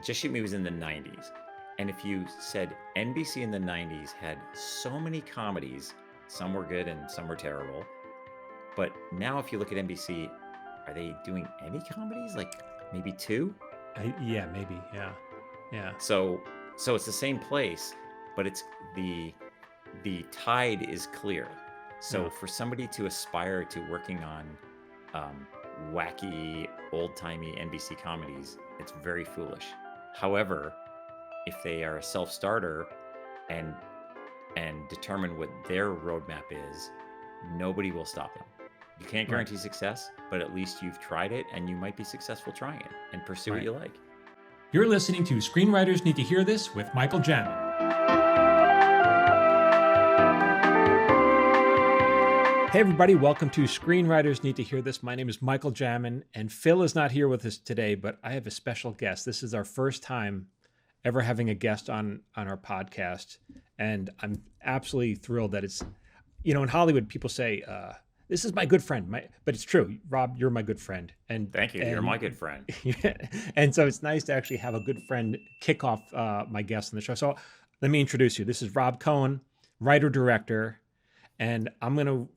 Just Shoot Me was in the 90s. And if you said NBC in the 90s had so many comedies, some were good and some were terrible. But now if you look at NBC, are they doing any comedies? Like maybe two? Yeah, maybe. Yeah. Yeah. So it's the same place, but it's the tide is clear. So for somebody to aspire to working on wacky, old-timey NBC comedies, it's very foolish. However, if they are a self-starter and determine what their roadmap is, nobody will stop them. You can't guarantee success, but at least you've tried it, and you might be successful trying it and pursue what you like. You're listening to Screenwriters Need to Hear This with Michael Jamin. Hey everybody, welcome to Screenwriters Need to Hear This. My name is Michael Jamin, and Phil is not here with us today, but I have a special guest. This is our first time ever having a guest on our podcast, and I'm absolutely thrilled that it's, you know, in Hollywood people say, this is my good friend, but it's true. Rob, you're my good friend. And thank you. You're my good friend. And so it's nice to actually have a good friend kick off my guest on the show. So let me introduce you. This is Rob Cohen, writer-director, and I'm going to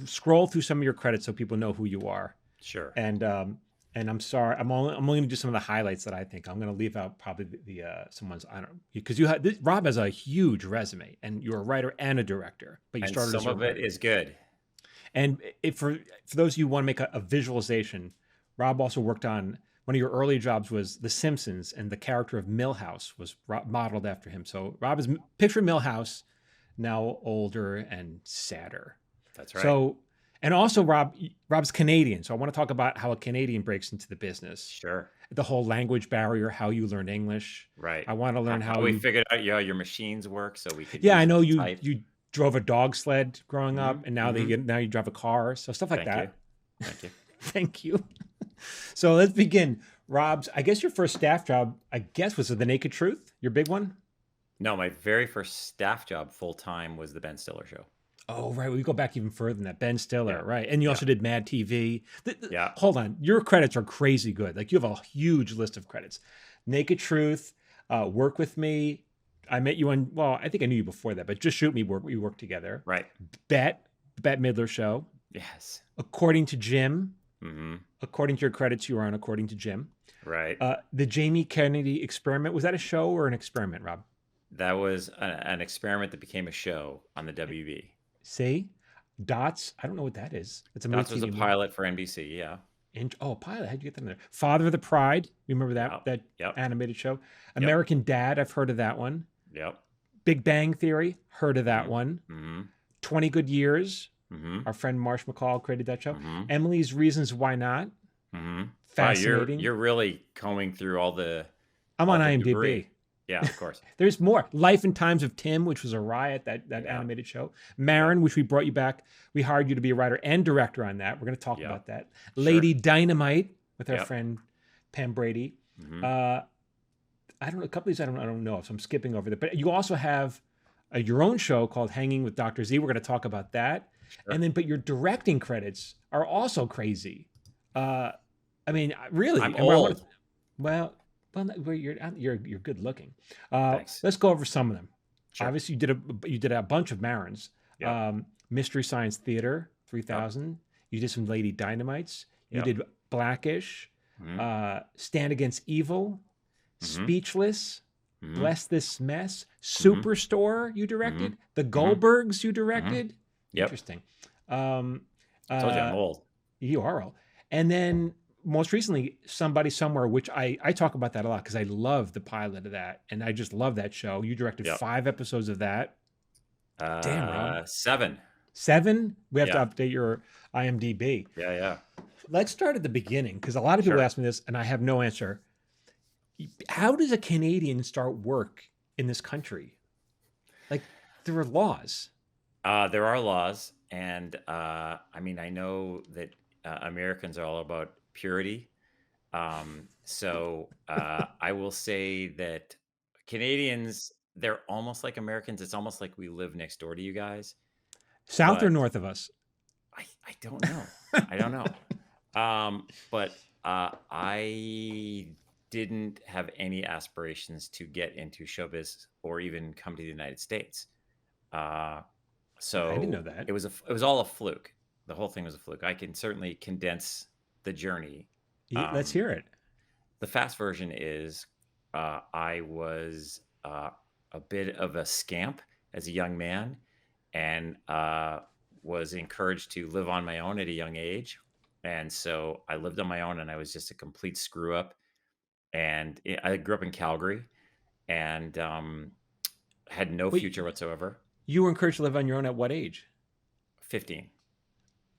scroll through some of your credits so people know who you are. Sure. And I'm sorry, I'm only going to do some of the highlights that I think. I'm going to leave out probably the some ones I don't, because Rob has a huge resume, and you're a writer and a director, but you started some of it is good. And for those of you who want to make a visualization, Rob also worked on, one of your early jobs was The Simpsons, and the character of Milhouse was modeled after him. So Rob is, picture Milhouse, now older and sadder. That's right. So, and also Rob's Canadian. So I want to talk about how a Canadian breaks into the business. Sure. The whole language barrier, how you learn English. Right. I want to learn how we figured out your machines work, so we could. Yeah, I know you drove a dog sled growing up, and now now you drive a car, so stuff like that. Thank you. Thank you. So let's begin. Rob's, I guess your first staff job, was it The Naked Truth, your big one? No, my very first staff job full time was the Ben Stiller Show. Oh, right. We go back even further than that. Ben Stiller, right? And you also did Mad TV. Yeah. Hold on, your credits are crazy good. Like, you have a huge list of credits. Naked Truth, Work With Me. I met you on, well, I think I knew you before that, but Just Shoot Me, we worked together. Right. Bette Midler Show. Yes. According to Jim. Mm-hmm. According to your credits, you were on According to Jim. Right. The Jamie Kennedy Experiment. Was that a show or an experiment, Rob? That was an experiment that became a show on the WB. See? Dots. I don't know what that is. It's a Dots was a pilot for NBC, yeah. Pilot. How'd you get that in there? Father of the Pride. You remember that animated show? American Dad. I've heard of that one. Yep. Big Bang Theory. Heard of that one. Mm-hmm. 20 Good Years. Mm-hmm. Our friend Marsh McCall created that show. Mm-hmm. Emily's Reasons Why Not. Mm-hmm. Fascinating. Wow, you're really combing through all the. I'm on IMDb. Debris. Yeah, of course. There's more. Life and Times of Tim, which was a riot, that animated show. Maron, which we brought you back. We hired you to be a writer and director on that. We're going to talk about that. Sure. Lady Dynamite with our friend Pam Brady. Mm-hmm. I don't know. A couple of these I don't know, so I'm skipping over that. But you also have your own show called Hanging with Dr. Z. We're going to talk about that. Sure. And then, but your directing credits are also crazy. I mean, really. I'm old. Well, you're good looking. Let's go over some of them. Sure. Obviously, you did a bunch of Marons. Yep. Mystery Science Theater 3000. Yep. You did some Lady Dynamites. You did Blackish. Mm-hmm. Stand Against Evil. Mm-hmm. Speechless. Mm-hmm. Bless This Mess. Superstore. You directed. Mm-hmm. The Goldbergs. You directed. Mm-hmm. Yep. Interesting. I told you I'm old. You are old. And then, most recently, Somebody Somewhere, which I talk about that a lot because I love the pilot of that, and I just love that show. You directed 5 episodes of that. Damn, Rob. 7. 7? We have to update your IMDb. Yeah. Let's start at the beginning, because a lot of people ask me this, and I have no answer. How does a Canadian start work in this country? Like, there are laws. There are laws, and I mean, I know that Americans are all about purity. So I will say that Canadians, they're almost like Americans. It's almost like we live next door to you guys. South or north of us? I don't know. I don't know. But I didn't have any aspirations to get into showbiz or even come to the United States. I didn't know So that. it was all a fluke. The whole thing was a fluke. I can certainly condense the journey. Let's Um, hear it. the fast version is I was a bit of a scamp as a young man, and was encouraged to live on my own at a young age. And so I lived on my own, and I was just a complete screw up. And I grew up in Calgary, and had no Wait, future whatsoever. you were encouraged to live on your own at what age? 15.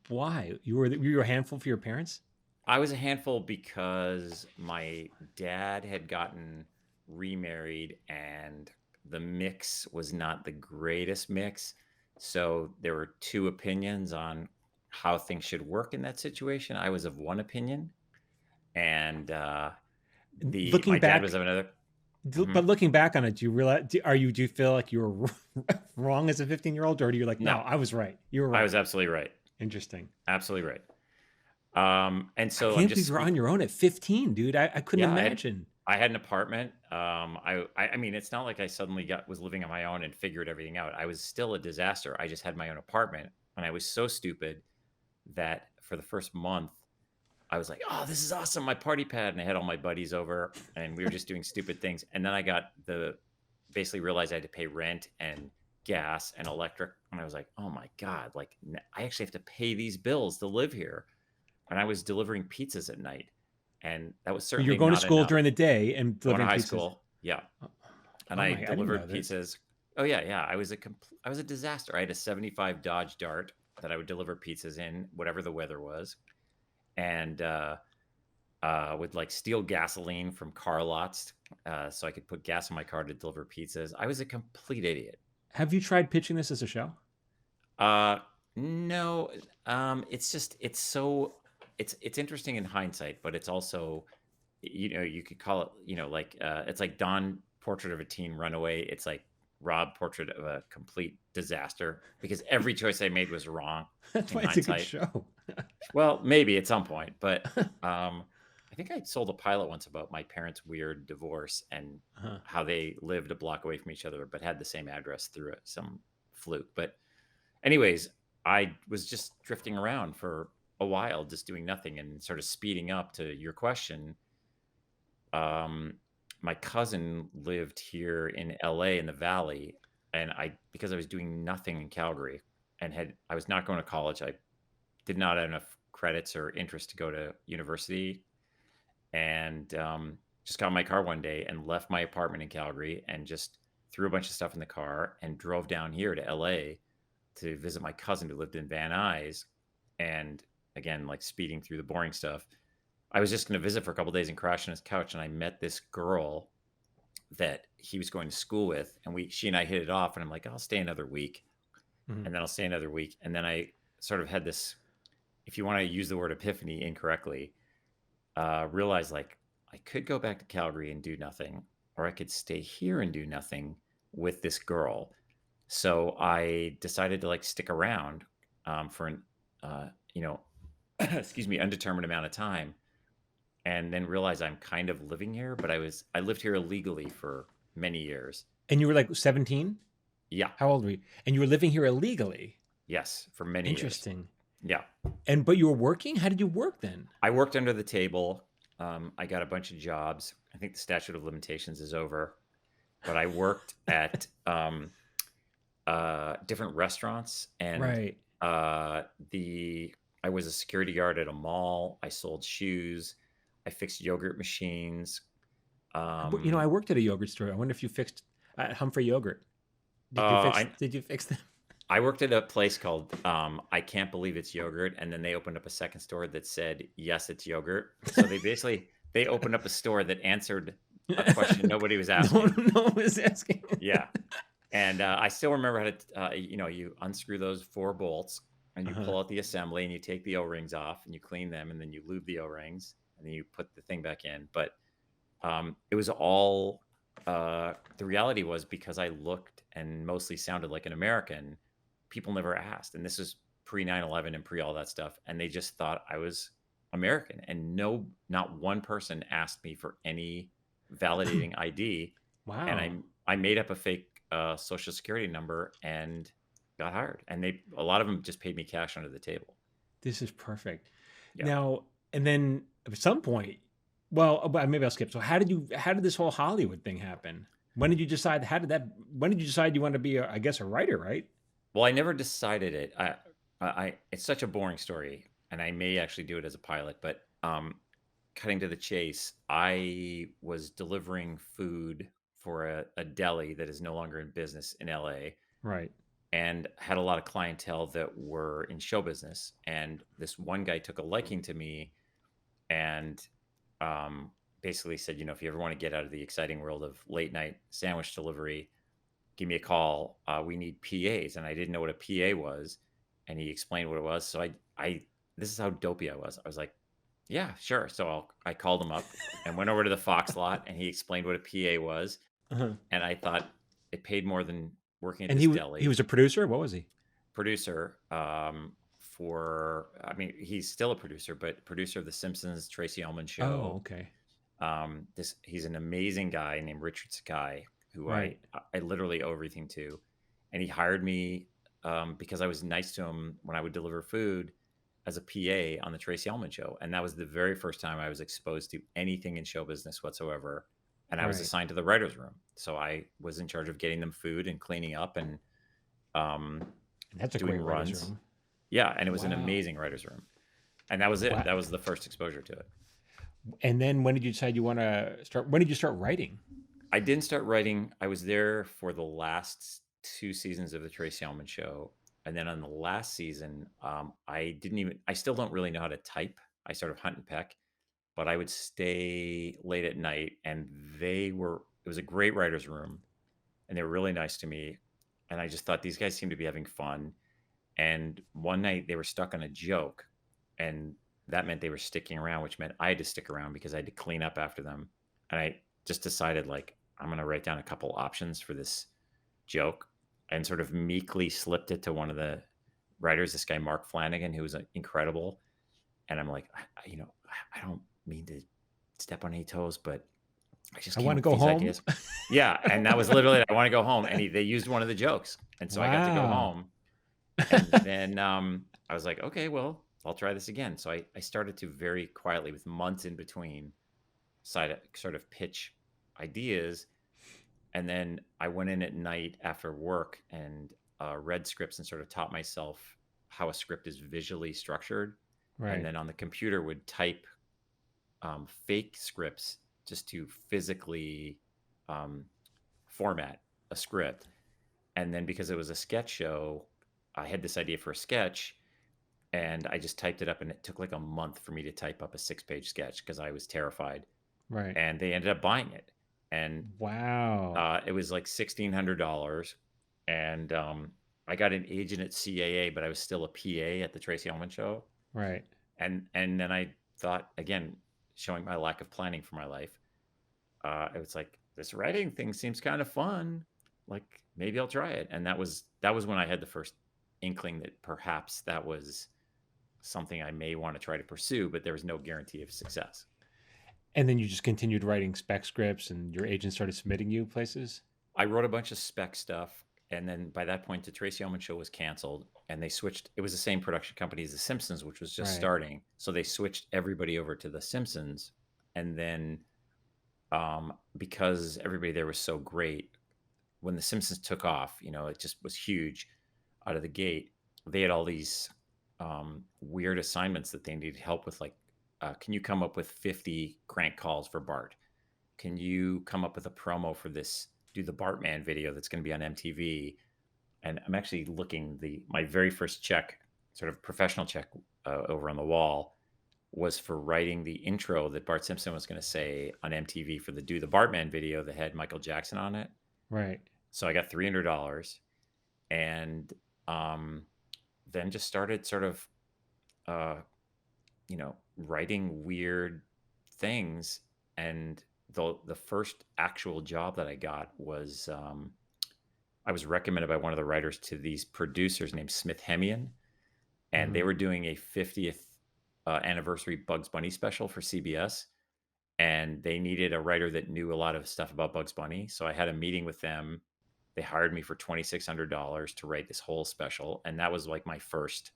Why? You were a handful for your parents? I was a handful because my dad had gotten remarried, and the mix was not the greatest mix. So there were two opinions on how things should work in that situation. I was of one opinion, and the Looking my dad was back, of another. but Mhm. looking back on it, do you realize? Do you feel like you were wrong as a 15-year-old, or do you like, no, No, I was right. You were I right. was absolutely right. Interesting. Absolutely right. And I so I'm can't just believe you're on your own at 15, dude. I couldn't yeah, imagine. I had an apartment. I mean, it's not like I suddenly was living on my own and figured everything out. I was still a disaster. I just had my own apartment, and I was so stupid that for the first month, I was like, "Oh, this is awesome, my party pad," and I had all my buddies over, and we were just doing stupid things. And then I got basically realized I had to pay rent and gas and electric, and I was like, "Oh my god! Like, I actually have to pay these bills to live here." And I was delivering pizzas at night, and that was But you're certainly going to not school enough. during the day and Going to delivering high pizzas. school, yeah, and Oh I my! I didn't know delivered this. pizzas. Oh yeah, yeah. I was a disaster. I had a 75 Dodge Dart that I would deliver pizzas in, whatever the weather was, and would like steal gasoline from car lots, so I could put gas in my car to deliver pizzas. I was a complete idiot. Have you tried pitching this as a show? Uh, no, it's just it's interesting in hindsight, but it's also, you could call it, like it's like Don Portrait of a Teen Runaway. It's like Rob Portrait of a Complete Disaster, because every choice I made was wrong That's in why it's a good hindsight. show. Well, maybe at some point, but I think I sold a pilot once about my parents' weird divorce and Uh-huh. how they lived a block away from each other but had the same address through some fluke. But anyways, I was just drifting around for a while, just doing nothing, and sort of speeding up to your question. Um, my cousin lived here in LA in the Valley, and because I was doing nothing in Calgary and I was not going to college, I did not have enough credits or interest to go to university, and just got in my car one day and left my apartment in Calgary and just threw a bunch of stuff in the car and drove down here to LA to visit my cousin who lived in Van Nuys. And again, like speeding through the boring stuff, I was just going to visit for a couple of days and crash on his couch. And I met this girl that he was going to school with, and she and I hit it off. And I'm like, I'll stay another week, Mhm. and then I'll stay another week. And then I sort of had this, if you want to use the word epiphany incorrectly, realized like I could go back to Calgary and do nothing, or I could stay here and do nothing with this girl. So I decided to like stick around for an, you know, excuse me, undetermined amount of time, and then realize I'm kind of living here, but I lived here illegally for many years. And you were like 17? Yeah. How old were you? And you were living here illegally. Yes, for many years. Interesting. Yeah. But you were working? How did you work then? I worked under the table. I got a bunch of jobs. I think the statute of limitations is over, but I worked at different restaurants, and Right. I was a security guard at a mall. I sold shoes. I fixed yogurt machines. I worked at a yogurt store. I wonder if you fixed at Humphrey Yogurt. I Did you fix them? I worked at a place called I Can't Believe It's Yogurt, and then they opened up a second store that said Yes, It's Yogurt. So they opened up a store that answered a question nobody was asking. No one was asking. Yeah, and I still remember how to you unscrew those 4 bolts, and you pull out the assembly, and you take the O-rings off, and you clean them, and then you lube the O-rings, and then you put the thing back in. But it was all the reality was, because I looked and mostly sounded like an American, people never asked. And this was pre 9/11 and pre all that stuff. And they just thought I was American, and not one person asked me for any validating ID, and Wow. I made up a fake social security number and got hired, and a lot of them just paid me cash under the table. This is perfect. Yeah. Now, and then at some point, well, maybe I'll skip. So how did this whole Hollywood thing happen? When did you decide, when did you decide you wanted to be, I guess, a writer, right? Well, I never decided it. It's such a boring story, and I may actually do it as a pilot, but cutting to the chase, I was delivering food for a deli that is no longer in business in LA, Right. and had a lot of clientele that were in show business. And this one guy took a liking to me and basically said, if you ever want to get out of the exciting world of late night sandwich delivery, give me a call. We need PAs. And I didn't know what a PA was. And he explained what it was. So this is how dopey I was. I was like, yeah, sure. So I called him up and went over to the Fox lot, and he explained what a PA was. Uh-huh. And I thought it paid more than working at And this he deli. was a producer. What was he? Producer he's still a producer, but producer of The Simpsons, Tracy Ullman Show. Oh, okay. He's an amazing guy named Richard Sakai, who Right. I literally owe everything to. And he hired me because I was nice to him when I would deliver food as a PA on the Tracy Ullman Show. And that was the very first time I was exposed to anything in show business whatsoever. And I was Right. assigned to the writer's room. So I was in charge of getting them food and cleaning up and That's a doing great writer's runs. room. Yeah, and it was an Wow. amazing writer's room. And that was it. Wow. That was the first exposure to it. And then when did you decide you want to start? When did you start writing? I didn't start writing. I was there for the last 2 seasons of the Tracy Ullman Show. And then on the last season, I still don't really know how to type. I sort of hunt and peck, but I would stay late at night, and it was a great writer's room, and they were really nice to me. And I just thought, these guys seem to be having fun. And one night they were stuck on a joke, and that meant they were sticking around, which meant I had to stick around because I had to clean up after them. And I just decided, like, I'm going to write down a couple options for this joke, and sort of meekly slipped it to one of the writers, this guy, Mark Flanagan, who was incredible. And I'm like, I don't mean to step on any toes, but I just I came want to up go with these home. ideas. Yeah. And that was literally, I want to go home. And they used one of the jokes. And so I got to go Wow. home. And then I was like, okay, well, I'll try this again. So I started to very quietly, with months in between, sort of pitch ideas. And then I went in at night after work and read scripts and sort of taught myself how a script is visually structured. Right. And then on the computer would type fake scripts just to physically format a script. And then because it was a sketch show, I had this idea for a sketch, and I just typed it up, and it took like a month for me to type up a 6-page sketch because I was terrified. Right. And they ended up buying it. And wow. it was like $1,600. And I got an agent at CAA, but I was still a PA at the Tracy Ullman Show. Right. And then I thought, again, showing my lack of planning for my life, it was like, this writing thing seems kind of fun. Like, maybe I'll try it. And that was when I had the first inkling that perhaps that was something I may want to try to pursue, but there was no guarantee of success. And then you just continued writing spec scripts, and your agent started submitting you places? I wrote a bunch of spec stuff. And then by that point, the Tracy Ullman Show was canceled, and they switched. It was the same production company as The Simpsons, which was just starting. So they switched everybody over to The Simpsons. And then because everybody there was so great, when The Simpsons took off, it just was huge out of the gate. They had all these weird assignments that they needed help with, like, can you come up with 50 crank calls for Bart? Can you come up with a promo for this? Do the Bartman video that's going to be on MTV. And I'm actually looking, my very first check, sort of professional check, over on the wall, was for writing the intro that Bart Simpson was going to say on MTV for the Do the Bartman video that had Michael Jackson on it. Right. So I got $300, and then just started sort of, writing weird things. And the first actual job that I got was I was recommended by one of the writers to these producers named Smith Hemian, and they were doing a 50th anniversary Bugs Bunny special for CBS, and they needed a writer that knew a lot of stuff about Bugs Bunny. So I had a meeting with them. They hired me for $2,600 to write this whole special, and that was like my first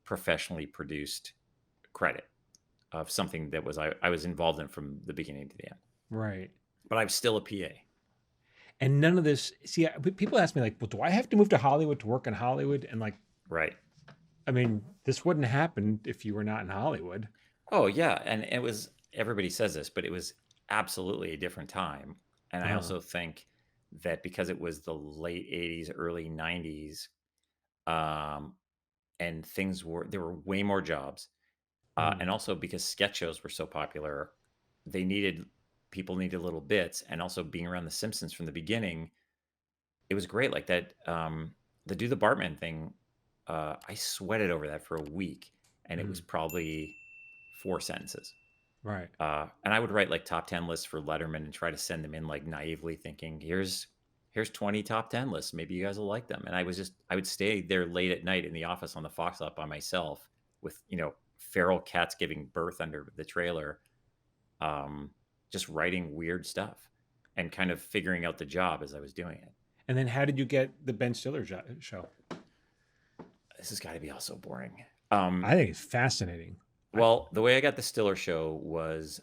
professionally produced credit of something that was I was involved in from the beginning to the end. Right. But I was still a PA. And none of this. See, people ask me like, "Well, do I have to move to Hollywood to work in Hollywood?" And like, Right. I mean, this wouldn't happen if you were not in Hollywood. Oh yeah, and it was everybody says this, but it was absolutely a different time. And I Uh, also think that because it was the late 80s, early 90s, um, and there were way more jobs. mm, And also because sketch shows were so popular, people needed little bits. And also being around the Simpsons from the beginning, it was great. Like that, the Do the Bartman thing, I sweated over that for a week, and it was mm, probably 4 sentences. right. And I would write like top 10 lists for Letterman and try to send them in like naively thinking, here's 20 top 10 lists. Maybe you guys will like them. And I would stay there late at night in the office on the Fox lot by myself with, feral cats giving birth under the trailer, um, just writing weird stuff and kind of figuring out the job as I was doing it. And then how did you get the Ben Stiller show? This has got to be all so boring. I think it's fascinating. Well, the way I got the Stiller show was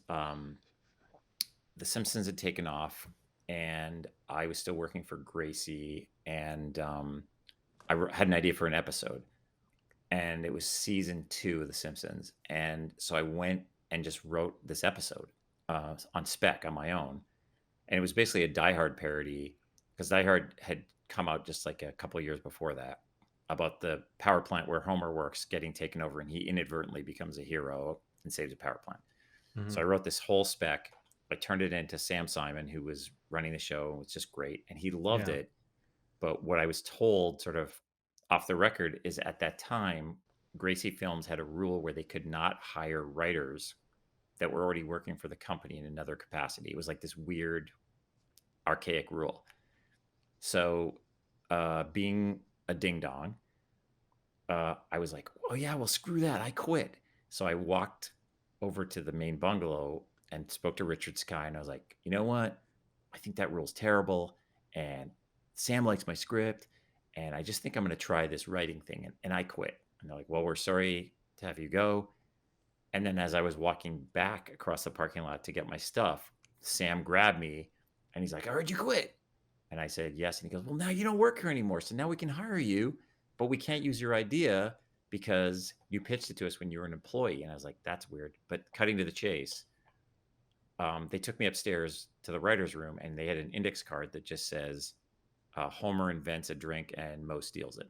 The Simpsons had taken off, and I was still working for Gracie, and had an idea for an episode, and it was season 2 of The Simpsons, and so I went and just wrote this episode on spec on my own, and it was basically a Die Hard parody because Die Hard had come out just like a couple of years before that about the power plant where Homer works getting taken over, and he inadvertently becomes a hero and saves a power plant. Mm-hmm. So I wrote this whole spec. I turned it into Sam Simon, who was running the show. It was just great, and he loved Yeah. it. But what I was told, sort of off the record, is at that time, Gracie Films had a rule where they could not hire writers that were already working for the company in another capacity. It was like this weird, archaic rule. So, being a ding dong, I was like, "Oh yeah, well screw that, I quit." So I walked over to the main bungalow and spoke to Richard Sky, and I was like, "You know what? I think that rule's terrible, and Sam likes my script, and I just think I'm going to try this writing thing." And I quit. And they're like, "Well, we're sorry to have you go." And then as I was walking back across the parking lot to get my stuff, Sam grabbed me, and he's like, "I heard you quit." And I said, "Yes." And he goes, "Well, now you don't work here anymore. So now we can hire you, but we can't use your idea because you pitched it to us when you were an employee." And I was like, "That's weird." But cutting to the chase, they took me upstairs to the writer's room, and they had an index card that just says, Homer invents a drink and Moe steals it.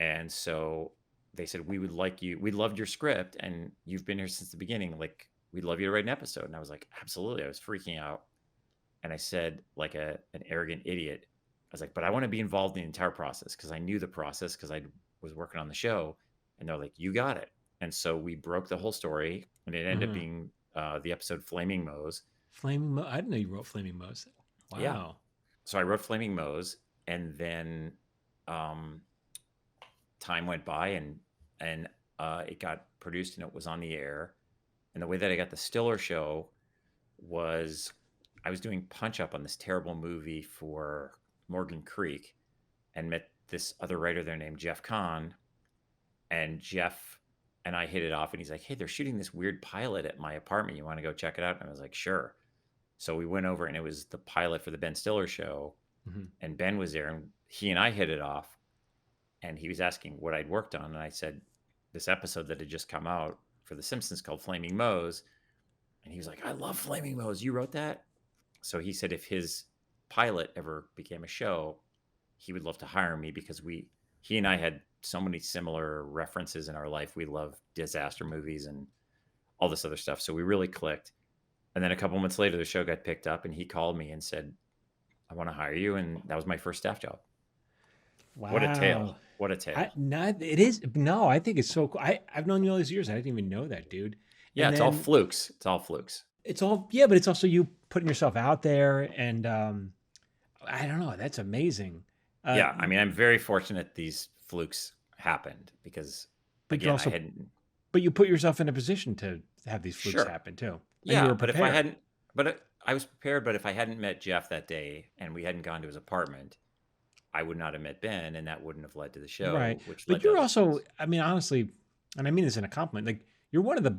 And so they said, we loved your script, and you've been here since the beginning. Like, we'd love you to write an episode. And I was like, absolutely. I was freaking out. And I said, like an arrogant idiot, I was like, but I want to be involved in the entire process because I knew the process because I was working on the show. And they're like, you got it. And so we broke the whole story, and it ended up being the episode Flaming Moe's. Flaming Moe. I didn't know you wrote Flaming Moe's. Wow. Yeah. So I wrote Flaming Moe's, and then time went by, and it got produced, and it was on the air. And the way that I got the Stiller show was I was doing punch up on this terrible movie for Morgan Creek, and met this other writer there named Jeff Kahn. And Jeff and I hit it off, and he's like, "Hey, they're shooting this weird pilot at my apartment. You want to go check it out?" And I was like, "Sure." So we went over, and it was the pilot for the Ben Stiller show. Mm-hmm. And Ben was there, and he and I hit it off. And he was asking what I'd worked on. And I said, this episode that had just come out for The Simpsons called Flaming Moe's. And he was like, "I love Flaming Moe's. You wrote that?" So he said if his pilot ever became a show, he would love to hire me because he and I had so many similar references in our life. We love disaster movies and all this other stuff. So we really clicked. And then a couple months later, the show got picked up, and he called me and said, "I want to hire you." And that was my first staff job. Wow. What a tale. What a tale. It is. No, I think it's so cool. I've known you all these years. I didn't even know that, dude. Yeah, And it's all then flukes. It's all flukes. it's all, yeah, but it's also you putting yourself out there. And I don't know. That's amazing. Yeah, I mean, I'm very fortunate these flukes happened because, But you're again, also, I hadn't. But you put yourself in a position to have these flukes Sure. happen too, and you Yeah, were but if I prepared. hadn't, but I was prepared. But if I hadn't met Jeff that day and we hadn't gone to his apartment, I would not have met Ben, and that wouldn't have led to the Right. show, which But led to you're other also, things. I mean, honestly, and I mean this in a compliment, like you're one of the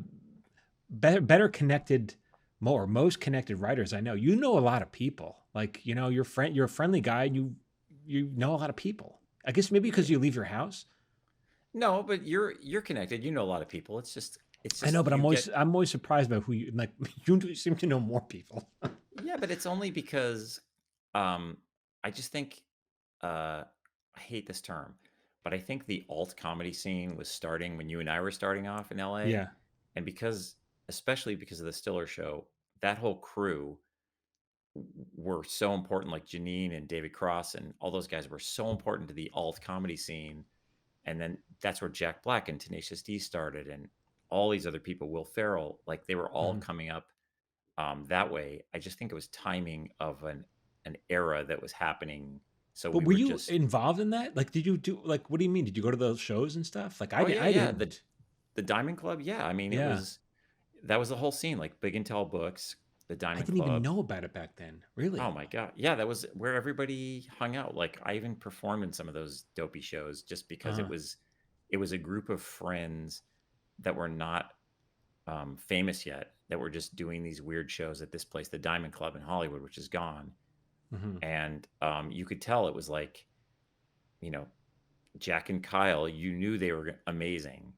better connected, more most connected writers I know. You know a lot of people. Like, you're a friendly guy and you know a lot of people. I guess maybe because Yeah. you leave your house. No, but you're connected. You know a lot of people. It's I know, just but you get. I'm always surprised by who you like. You seem to know more people. Yeah, but it's only because um I just think I hate this term, but I think the alt comedy scene was starting when you and I were starting off in LA. Yeah. And because, especially because of the Stiller show, that whole crew were so important, like Janine and David Cross and all those guys were so important to the alt comedy scene. And then that's where Jack Black and Tenacious D started, and all these other people, Will Ferrell, like they were all Mhm. coming up that way. I just think it was timing of an era that was happening. So But we were were you just, involved in that? Like, did you do like? What do you mean? Did you go to those shows and stuff? Like, oh yeah, I yeah, didn't. the Diamond Club. Yeah, I mean, it Yeah, was that was the whole scene, like Big and Tall Books, the I Diamond didn't even Club. know about it back then. Oh Really? my god, yeah, that was where everybody hung out. Like I even performed in some of those dopey shows just because Uh, it was a group of friends that were not famous yet, that were just doing these weird shows at this place, the Diamond Club in Hollywood, which is gone. mhm. And you could tell it was like, you know, Jack and Kyle, you knew they were amazing,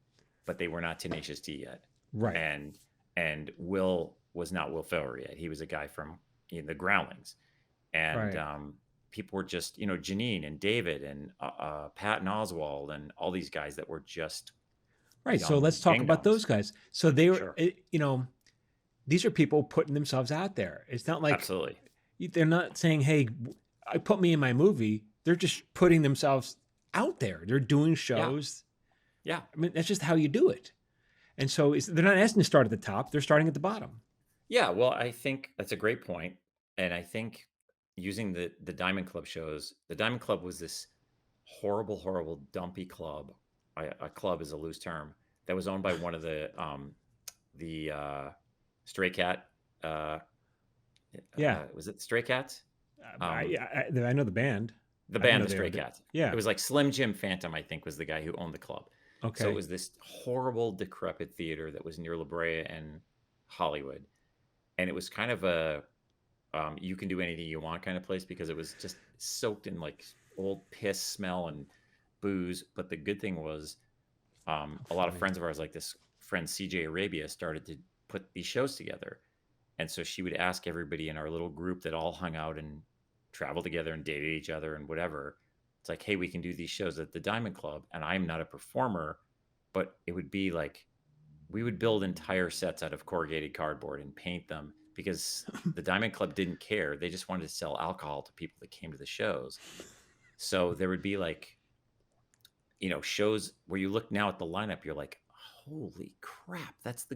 but they were not Tenacious D yet. Right, And Will was not Will Ferrell yet. He was a guy from, the Groundlings. And right, people were just, Janine and David and Pat and Oswald and all these guys that were just right. So young let's talk ding about those dongs. guys. So they were, Sure. these are people putting themselves out there. It's not like Absolutely. they're not saying, "Hey, I put me in my movie." They're just putting themselves out there. They're doing Yeah. shows. Yeah. I mean, that's just how you do it. And so they're not asking to start at the top. They're starting at the bottom. Yeah, well, I think that's a great point, and I think using the Diamond Club shows, the Diamond Club was this horrible, horrible, dumpy club. A club is a loose term that was owned by one of the Stray Cat. Uh, Yeah, was it Stray Cats? Um, I know the band. the I didn't band, know the they Stray owned it. Cats. It Yeah. was like Slim Jim Phantom, I think, was the guy who owned the club. So it Okay. was this horrible, decrepit theater that was near La Brea and Hollywood, and it was kind of a you can do anything you want kind of place because it was just soaked in like old piss smell and booze. But the good thing was, How a lot of funny. friends of ours, like this friend CJ Arabia, started to put these shows together. And so she would ask everybody in our little group that all hung out and traveled together and dated each other and whatever. It's like, hey, we can do these shows at the Diamond Club. And I'm not a performer, but it would be like we would build entire sets out of corrugated cardboard and paint them because the Diamond Club didn't care. They just wanted to sell alcohol to people that came to the shows. So there would be like, shows where you look now at the lineup, you're like, holy crap, that's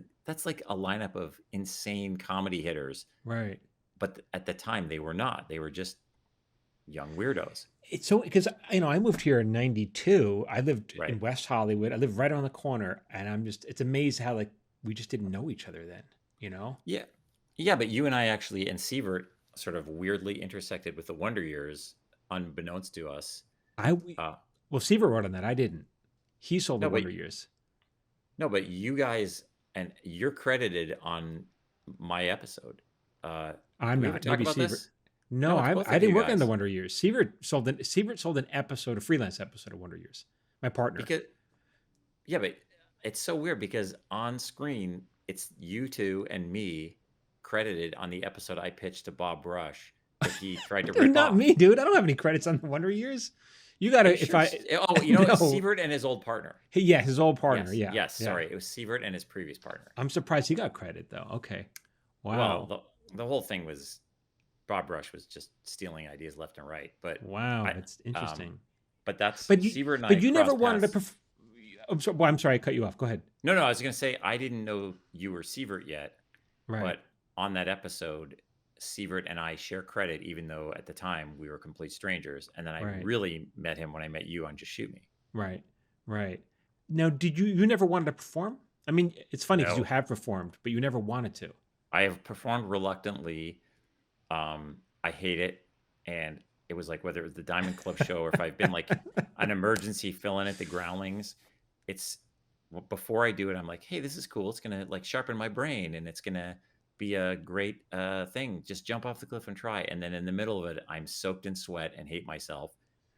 like a lineup of insane comedy hitters. Right. But at the time they were not. They were just young weirdos. It's so because I moved here in '92. I lived Right. in West Hollywood. I lived right on the corner, and it's amazed how like we just didn't know each other then. You know. Yeah. Yeah, but you and I actually and Sievert sort of weirdly intersected with the Wonder Years, unbeknownst to us. I Uh, Well, Seaver wrote on that. I didn't. He sold the no, but Wonder Years. you guys, and you're credited on my episode. I'm Did we ever not. talk Maybe about Seaver. this? No, No, it's both I of you didn't work on the guys. Wonder Years. Sievert sold an episode, a freelance episode of Wonder Years. My partner. Because yeah, but it's so weird because on screen it's you two and me credited on the episode I pitched to Bob Brush that he tried to Dude, rip not off. me, dude. I don't have any credits on the Wonder Years. You Are you gotta if sure? I Oh, no. Sievert and his old partner. Yeah, his old partner. Yes, Yeah, yes. yeah. Sorry, it was Sievert and his previous partner. I'm surprised he got credit though. Okay, Well, wow, the whole thing was Bob Brush was just stealing ideas left and right. But wow. I, That's um, interesting. but that's But Sievert and I you never crossed wanted to. paths. I'm sorry. Well, I'm sorry. I cut you off. Go ahead. No, no, I was gonna say I didn't know you were Sievert yet, Right, but on that episode, Sievert and I share credit, even though at the time we were complete strangers. And then I right, really met him when I met you on Just Shoot Me. right, right. Now, did you never wanted to perform? I mean, it's funny because you No, have performed, but you never wanted to. I have performed reluctantly. I hate it, and it was like whether it was the Diamond Club show or if I've been like an emergency fill-in at the Groundlings. It's before I do it, I'm like, hey, this is cool. It's gonna like sharpen my brain, and it's gonna be a great thing. Just jump off the cliff and try. And then in the middle of it, I'm soaked in sweat and hate myself.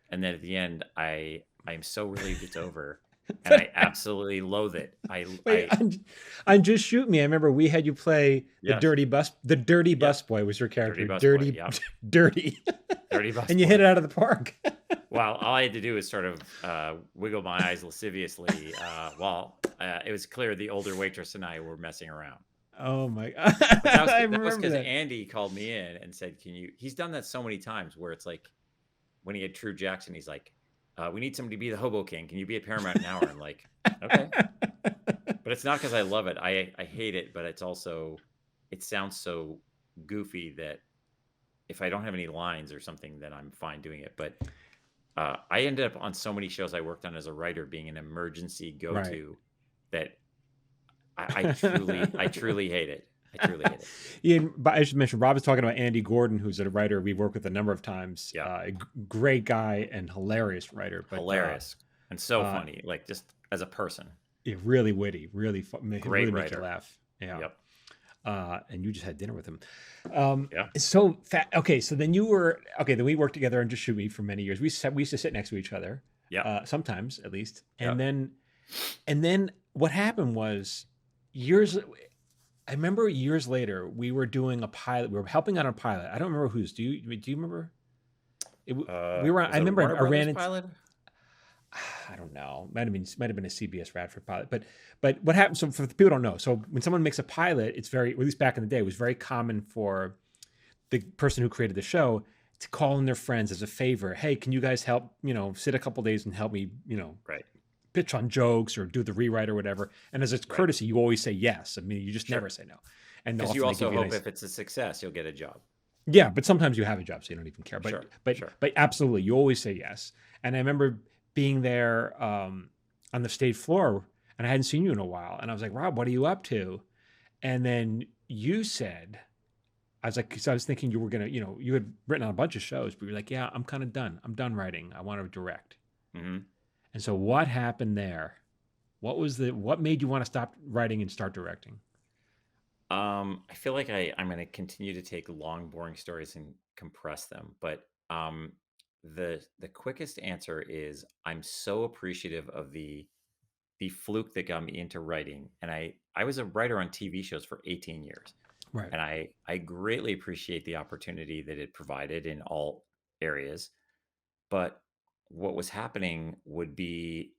And then at the end, I'm so relieved it's over, and I absolutely loathe it. Wait, I on Just Shoot Me, I remember we had you play the Yes, dirty bus. The dirty yep, bus boy was your dirty character. bus boy. Dirty, Yep, dirty, dirty bus and you hit boy. it out of the park. Well, all I had to do was sort of wiggle my eyes lasciviously while it was clear the older waitress and I were messing around. Oh my god, But that was I that was remember because that. Andy called me in and said, "Can you?" He's done that so many times where it's like when he had True Jackson, he's like, "We need somebody to be the Hobo King. Can you be at Paramount an hour?" I'm like, "Okay," but it's not because I love it. I hate it, but it's also it sounds so goofy that if I don't have any lines or something, then I'm fine doing it. But I ended up on so many shows I worked on as a writer being an emergency Right. go-to that I truly hate it. I truly hate it. Ian, but I should mention Rob is talking about Andy Gordon, who's a writer we've worked with a number of times. Yeah, Great guy and hilarious writer, but hilarious and so uh, funny. Like just as a person, yeah, really witty, really great really make you writer. laugh. Yeah. Yep. And you just had dinner with him. Yeah. So okay. So then you were okay. Then we worked together on Just Shoot Me for many years. We used to sit next to each other, Yep. sometimes at least. Yep. And then what happened was years. I remember years later we were doing a pilot. We were helping on a pilot. I don't remember whose. Do you remember? We were. Was I it a remember Warner I ran Brothers into. pilot? I don't know. Might have been a CBS Radford pilot, but what happened? So for the people who don't know, so when someone makes a pilot, it's very, at least back in the day, it was very common for the person who created the show to call in their friends as a favor. Hey, can you guys help? Sit a couple days and help me. Right. Pitch on jokes or do the rewrite or whatever. And as a courtesy, you always say yes. I mean, you just never say no. And because often you they also give you a hope nice. if it's a success, you'll get a job. Yeah, but sometimes you have a job, so you don't even care. But Sure. but Sure. but absolutely, you always say yes. And I remember being there on the stage floor, and I hadn't seen you in a while, and I was like, Rob, what are you up to? And then you said, I was like, because I was thinking you were gonna, you had written on a bunch of shows, but you're like, yeah, I'm kind of done. I'm done writing. I want to direct. Mm-hmm. And so, what happened there? What made you want to stop writing and start directing? I feel like I'm going to continue to take long, boring stories and compress them. But the quickest answer is I'm so appreciative of the fluke that got me into writing. And I was a writer on TV shows for 18 years. Right. And I greatly appreciate the opportunity that it provided in all areas. But what was happening would be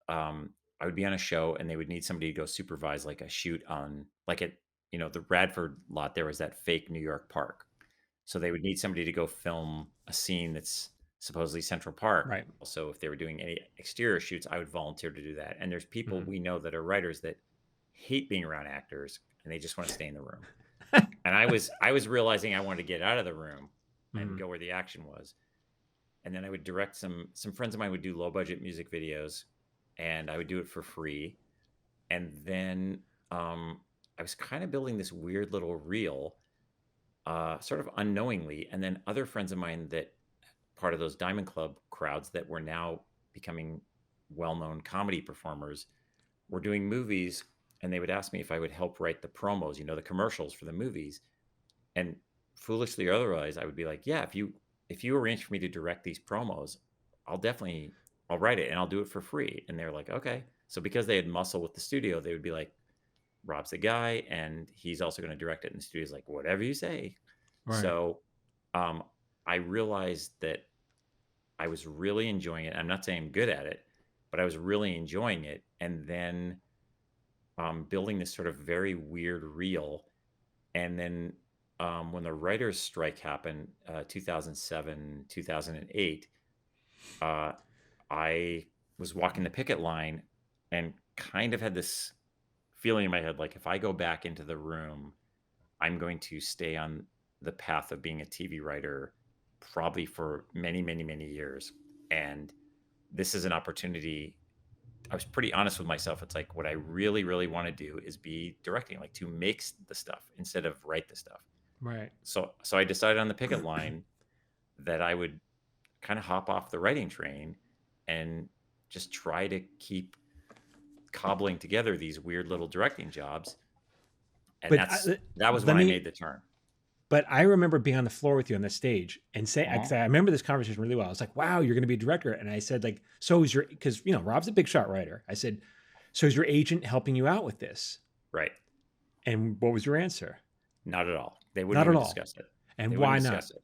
I would be on a show and they would need somebody to go supervise like a shoot on like at the Radford lot. There was that fake New York park, so they would need somebody to go film a scene that's supposedly Central Park. Right. Also, if they were doing any exterior shoots, I would volunteer to do that. And there's people Mhm. we know that are writers that hate being around actors and they just want to stay in the room. And I was realizing I wanted to get out of the room and Mhm. go where the action was. And then I would direct some friends of mine would do low budget music videos and I would do it for free. And then I was kind of building this weird little reel, sort of unknowingly. And then other friends of mine that part of those Diamond Club crowds that were now becoming well-known comedy performers were doing movies, and they would ask me if I would help write the promos, the commercials for the movies. And foolishly or otherwise, I would be like, yeah, if you arrange for me to direct these promos, I'll write it and I'll do it for free. And they're like, okay. So because they had muscle with the studio, they would be like, Rob's the guy, and he's also going to direct it. And the studio's like, whatever you say. Right. So I realized that I was really enjoying it. I'm not saying I'm good at it, but I was really enjoying it. And then building this sort of very weird reel. And then when the writer's strike happened, 2007, 2008, I was walking the picket line and kind of had this feeling in my head like if I go back into the room, I'm going to stay on the path of being a TV writer probably for many, many, many years. And this is an opportunity I was pretty honest with myself. It's like what I really, really want to do is be directing, like to make the stuff instead of write the stuff. Right. So I decided on the picket line that I would kind of hop off the writing train and just try to keep cobbling together these weird little directing jobs. And But that was let when I me. made the turn. But I remember being on the floor with you on the stage and say, Uh-huh. I remember this conversation really well. I was like, "Wow, you're going to be a director," and I said, "Like, so is your because Rob's a big shot writer." I said, "So is your agent helping you out with this?" Right. And what was your answer? Not at all. They wouldn't Not at even all. discuss it. And They why wouldn't not? discuss it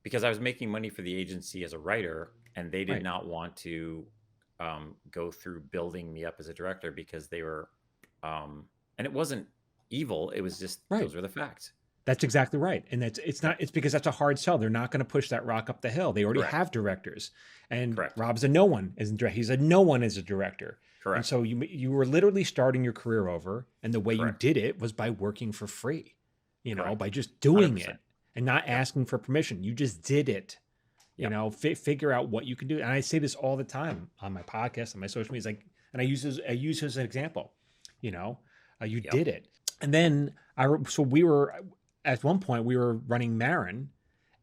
because I was making money for the agency as a writer, and they did Right. not want to go through building me up as a director because they were, and it wasn't evil. It was just Right. those were the facts. That's exactly right. And it's Yeah. not it's because that's a hard sell. They're not going to push that rock up the hill. They already Correct. have directors. And Correct. Rob's a no one as a director. He's a no one as a director. And Correct. so you were literally starting your career over, and the way you Correct. did it was by working for free, Correct. by just doing 100%. it and not Yep. asking for permission. You just did it. Yep. Figure out what you can do. And I say this all the time on my podcast, on my social media. It's like, and I use as an example. You Yep. did it. And then so we were at one point we were running Maron,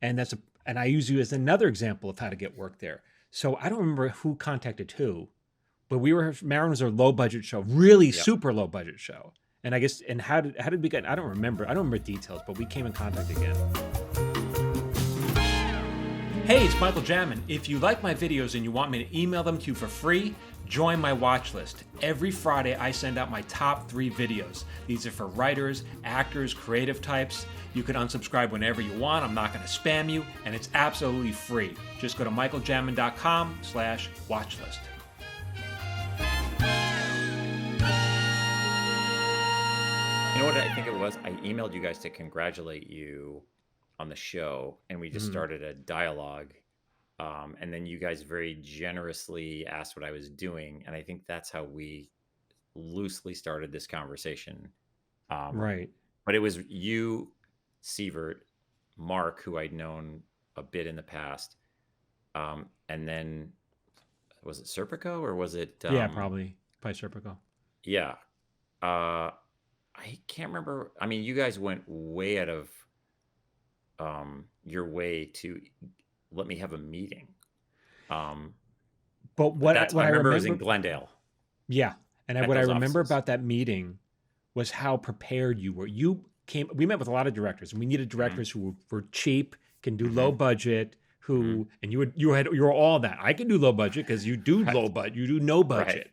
and and I use you as another example of how to get work there. So I don't remember who contacted who, but Maron was a low budget show, really Yep. super low budget show. And I guess how did we get? I don't remember details, but we came in contact again. Hey, it's Michael Jamin. If you like my videos and you want me to email them to you for free, join my watch list. Every Friday, I send out my top 3 videos. These are for writers, actors, creative types. You can unsubscribe whenever you want. I'm not going to spam you, and it's absolutely free. Just go to michaeljamin.com/watchlist. You know what I think it was? I emailed you guys to congratulate you on the show, and we just started a dialogue. And then you guys very generously asked what I was doing, and I think that's how we loosely started this conversation. Right. But it was you, Sievert, Mark, who I'd known a bit in the past, and then was it Serpico or was it? Yeah, probably Serpico. Yeah, I can't remember. I mean, you guys went way out of your way to let me have a meeting. But what I I remember it was in remember, Glendale yeah, and at what I those remember offices. about that meeting was how prepared you were. We met with a lot of directors, and we needed directors who were cheap, can do low budget, and you were all that. I can do low budget because you do Right. low budget, you do no Right. budget.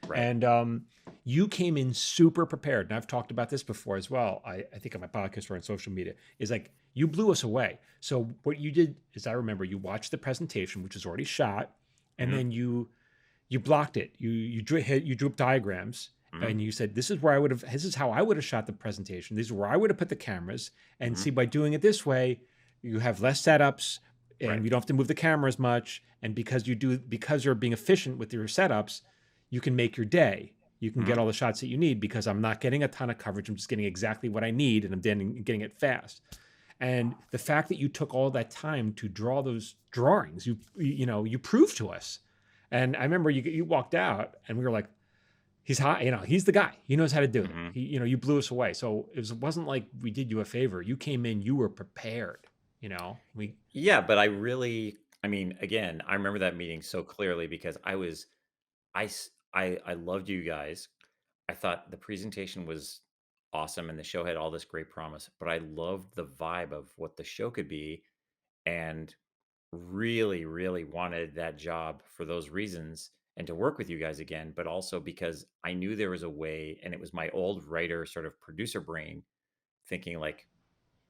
Right. And you came in super prepared. And I've talked about this before as well. I think on my podcast or on social media is like, you blew us away. So what you did is, I remember you watched the presentation, which was already shot, and then you blocked it. You drew up diagrams, and you said, this is how I would have shot the presentation. This is where I would have put the cameras. And see, by doing it this way, you have less setups, and Right. you don't have to move the camera as much. And because you're being efficient with your setups, you can make your day. You can get all the shots that you need because I'm not getting a ton of coverage. I'm just getting exactly what I need, and I'm then getting it fast. And the fact that you took all that time to draw those drawings, you proved to us. And I remember you walked out, and we were like, he's hot, he's the guy. He knows how to do it. You blew us away. So it wasn't like we did you a favor. You came in, you were prepared. Yeah, but I mean, again, I remember that meeting so clearly because I loved you guys. I thought the presentation was awesome and the show had all this great promise, but I loved the vibe of what the show could be and really, really wanted that job for those reasons and to work with you guys again, but also because I knew there was a way, and it was my old writer sort of producer brain thinking like,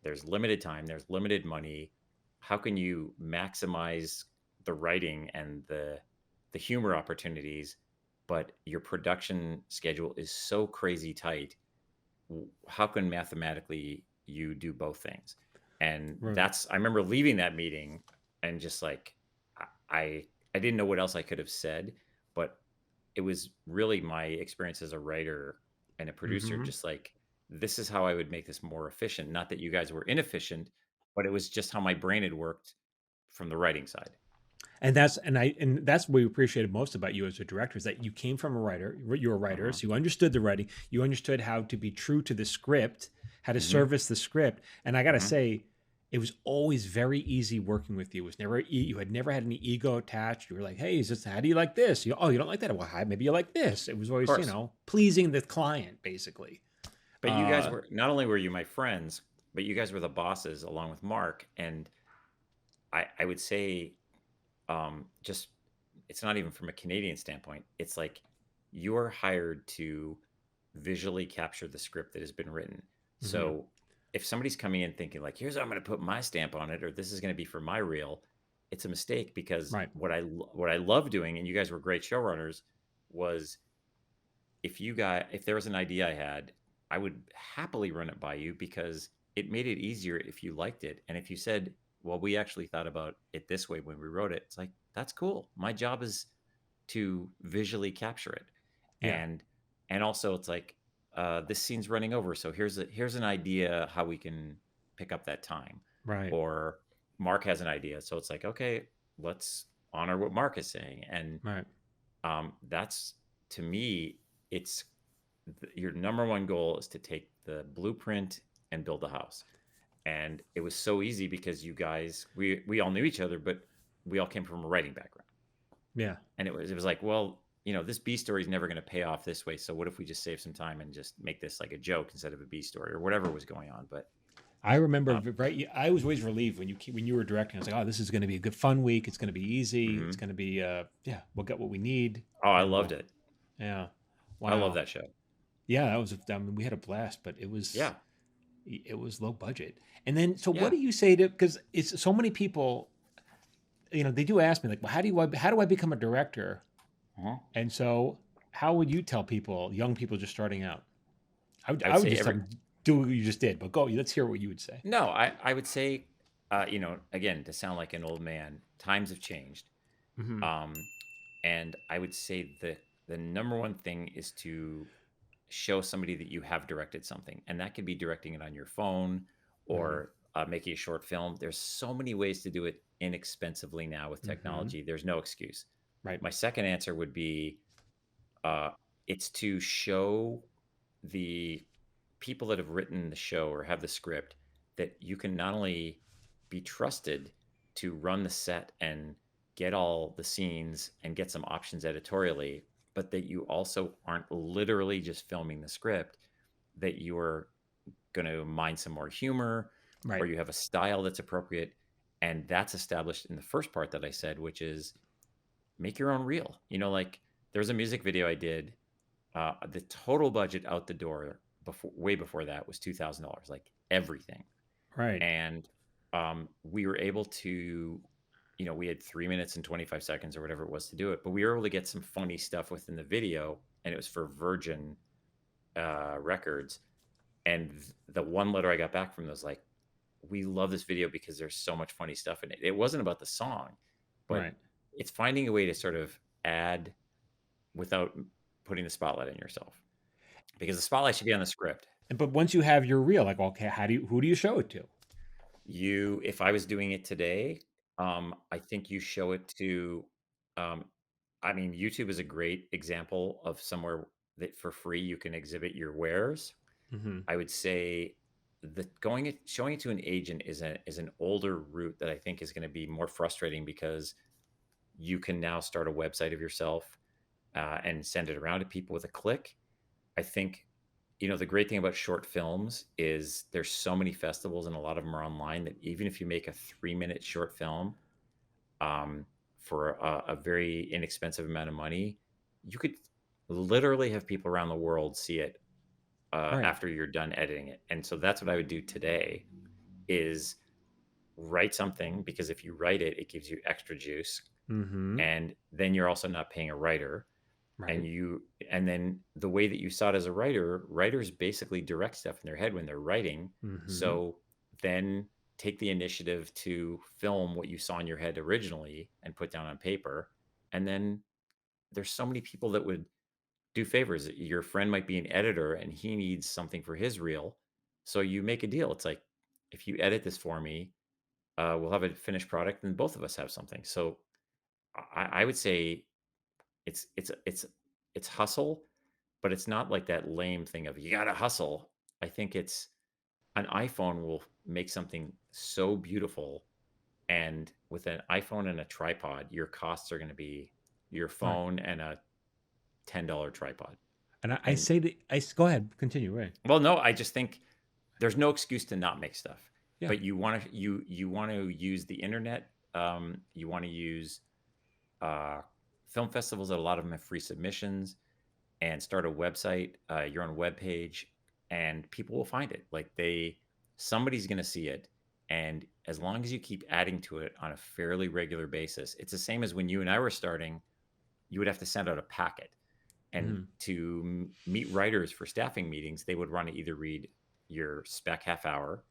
there's limited time, there's limited money. How can you maximize the writing and the humor opportunities, but your production schedule is so crazy tight? How can mathematically you do both things? And Right. I remember leaving that meeting and just like I didn't know what else I could have said, but it was really my experience as a writer and a producer, just like, this is how I would make this more efficient. Not that you guys were inefficient, but it was just how my brain had worked from the writing side. And that's what we appreciated most about you as a director is that you came from a writer. You're a writer, Hmm. so you understood the writing. You understood how to be true to the script, how to Hmm. service the script. And I gotta Hmm. say, it was always very easy working with you. It was never you had never had any ego attached. You were like, hey, is this how do you like this? Oh, you don't like that? Well, maybe you like this. It was Of always, course. pleasing the client, basically. But you guys Uh were not only were you my friends, but you guys were the bosses along with Mark. And I would say, just it's not even from a Canadian standpoint. It's like you're hired to visually capture the script that has been written. mhm. So if somebody's coming in thinking like, here's how I'm going to put my stamp on it, or this is going to be for my reel, it's a mistake because Right. what I love doing, and you guys were great showrunners, was if there was an idea I had, I would happily run it by you because it made it easier if you liked it. And if you said, well, we actually thought about it this way when we wrote it, it's like, that's cool. My job is to visually capture it. Yeah. And also it's like, this scene's running over. So here's an idea how we can pick up that time. Right. Or Mark has an idea. So it's like, okay, let's honor what Mark is saying. And Right. that's to me, it's your number one goal is to take the blueprint and build a house. And it was so easy because you guys, we all knew each other, but we all came from a writing background. Yeah. And it was like, well, this B story is never going to pay off this way. So what if we just save some time and just make this like a joke instead of a B story or whatever was going on? But I remember, uh, right? I was always relieved when you were directing. I was like, "Oh, this is going to be a good, fun week. It's going to be easy. It's mhm. going to be, yeah, we'll get what we need, Oh, I and loved it. yeah, I love wow, that show. yeah, that was. I mean, we had a blast, but Yeah, it was low budget. And then, so what yeah. do you say to? Because it's so many people, they do ask me like, well, how do I become a director? Uh-huh. And so, how would you tell people, young people just starting out? I would I would say just tell every them do what you just did, but go. Let's hear what you would say. no, I would say, again, to sound like an old man, times have changed. Hmm. Um, and I would say the number one thing is to show somebody that you have directed something, and that could be directing it on your phone Hmm. or making a short film. There's so many ways to do it inexpensively now with Hmm. technology. There's no excuse. Right. My second answer would be uh, it's to show the people that have written the show or have the script that you can not only be trusted to run the set and get all the scenes and get some options editorially, but that you also aren't literally just filming the script, that you're going to mind some more humor or Right. you have a style that's appropriate. And that's established in the first part that I said, which is make your own reel. Like there's a music video I did. The total budget out the door way before that was $2,000, like everything. Right. And we were able to, we had 3 minutes and 25 seconds or whatever it was to do it, but we were able to get some funny stuff within the video, and it was for Virgin Records. And the one letter I got back from them was like, we love this video because there's so much funny stuff in it. It wasn't about the song, but Right. it's finding a way to sort of add without putting the spotlight on yourself, because the spotlight should be on the script. But once you have your reel, like, okay, who do you show it to? If I was doing it today, I think you show it to, um, I mean, YouTube is a great example of somewhere that for free you can exhibit your wares. Hmm. I would say that showing it to an agent is an older route that I think is going to be more frustrating because you can now start a website of yourself and send it around to people with a click. I think, the great thing about short films is there's so many festivals and a lot of them are online that even if you make a 3-minute short film um, for a very inexpensive amount of money, you could literally have people around the world see it Right. after you're done editing it. And so that's what I would do today is write something, because if you write it, it gives you extra juice. Hmm. And then you're also not paying a writer. Right. And then the way that you saw it as a writer, writers basically direct stuff in their head when they're writing. Hmm. So then take the initiative to film what you saw in your head originally and put down on paper. And then there's so many people that would do favors. Your friend might be an editor and he needs something for his reel, so you make a deal. It's like, if you edit this for me, we'll have a finished product and both of us have something. So I would say it's hustle, but it's not like that lame thing of you gotta hustle. I think it's an iPhone will make something so beautiful, and with an iPhone and a tripod, your costs are going to be your Right. phone and a $10 tripod. And I And say that go ahead, continue. Right. well, no, I just think there's no excuse to not make stuff, Yeah. but you want to use the internet. You want to use uh, film festivals that a lot of them have free submissions, and start a website, your own web page, and people will find it. Like somebody's going to see it, and as long as you keep adding to it on a fairly regular basis, it's the same as when you and I were starting. You would have to send out a packet, and Mhm. to meet writers for staffing meetings, they would want to either read your spec half hour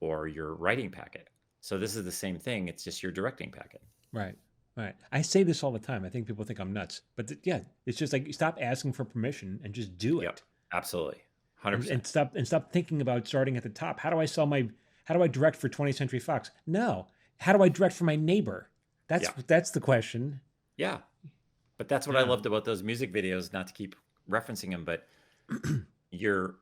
or your writing packet. So this is the same thing. It's just your directing packet. Right. Right. I say this all the time. I think people think I'm nuts, but yeah, it's just like stop asking for permission and just do Yep, it, absolutely, 100%. and stop thinking about starting at the top. How do I direct for 20th Century Fox? No. How do I direct for my neighbor? Yeah, That's the question. yeah. But that's what I Yeah. loved about those music videos. Not to keep referencing them, but you're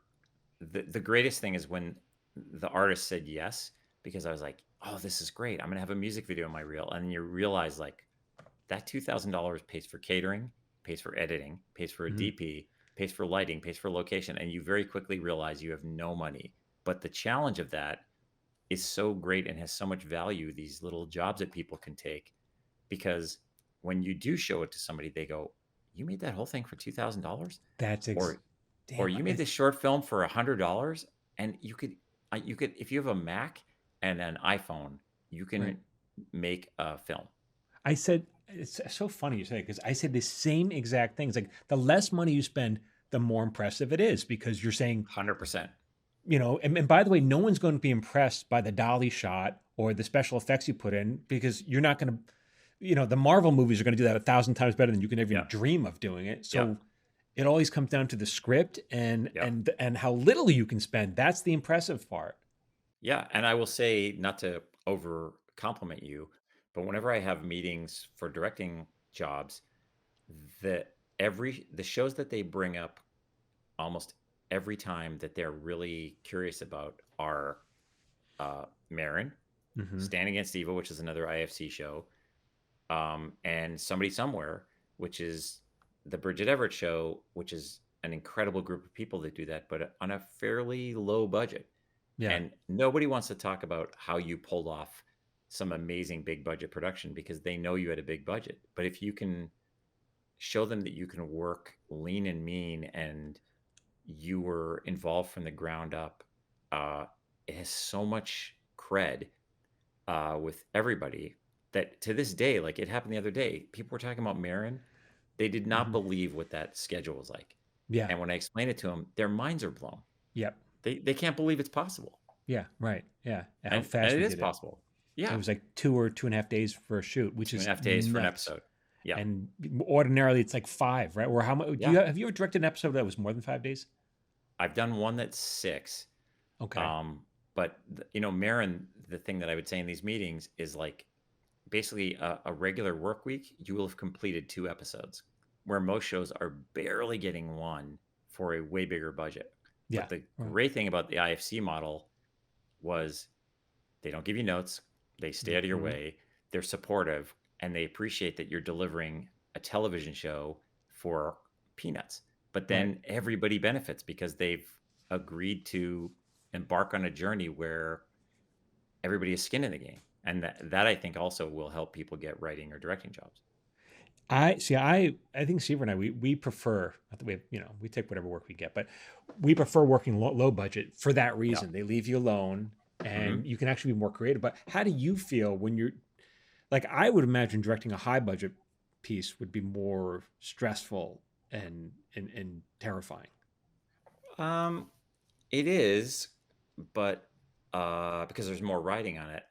the greatest thing is when the artist said yes, because I was like, oh, this is great. I'm gonna have a music video in my reel, and you realize like that $2,000 pays for catering, pays for editing, pays for a Mhm. DP, pays for lighting, pays for location, and you very quickly realize you have no money. But the challenge of that is so great and has so much value. These little jobs that people can take, because when you do show it to somebody, they go, "You made that whole thing for $2,000," That's or damn. "You made this short film for $100," and you could if you have a Mac and an iPhone, you Right. can make a film. I said it's so funny you say it because I said the same exact things. Like the less money you spend, the more impressive it is because you're saying, 100%. and by the way, no one's going to be impressed by the dolly shot or the special effects you put in because you're not going to, the Marvel movies are going to do that 1,000 times better than you can even Yeah. dream of doing it. Yeah. So it always comes down to the script and Yeah. and how little you can spend. That's the impressive part. Yeah, and I will say, not to over compliment you, but whenever I have meetings for directing jobs, the shows that they bring up almost every time that they're really curious about are Maron, Hmm. Stand Against Evil, which is another IFC show, and Somebody Somewhere, which is the Bridget Everett show, which is an incredible group of people that do that, but on a fairly low budget. Yeah. And nobody wants to talk about how you pulled off some amazing big budget production because they know you had a big budget. But if you can show them that you can work lean and mean and you were involved from the ground up, uh, it has so much cred with everybody that to this day, like it happened the other day, people were talking about Marin. They did not Hmm. believe what that schedule was like. Yeah. And when I explained it to them, their minds are blown. Yep. They can't believe it's possible. Yeah. Right. Yeah. And how And fast it we is did it. possible. It Yeah. was like 2 or 2.5 days for a shoot, which Two and is a half days for an nuts. episode. Yeah. And ordinarily it's like 5, right? Or how much Yeah. have you ever directed an episode that was more than 5 days? I've done one that's 6. Okay. But Marin, the thing that I would say in these meetings is like basically a regular work week, you will have completed 2 episodes, where most shows are barely getting 1 for a way bigger budget. Yeah. But the Right. great thing about the IFC model was they don't give you notes, they stay out of your Hmm. way, they're supportive, and they appreciate that you're delivering a television show for peanuts. But Right. then everybody benefits because they've agreed to embark on a journey where everybody has skin in the game. And that I think also will help people get writing or directing jobs. I see. I think Seaver and I we prefer not that we take whatever work we get, but we prefer working low budget for that Yeah. reason. They leave you alone, Hmm. and you can actually be more creative. But how do you feel when you're like? I would imagine directing a high budget piece would be more stressful and terrifying. Um, it is, but because there's more writing on it.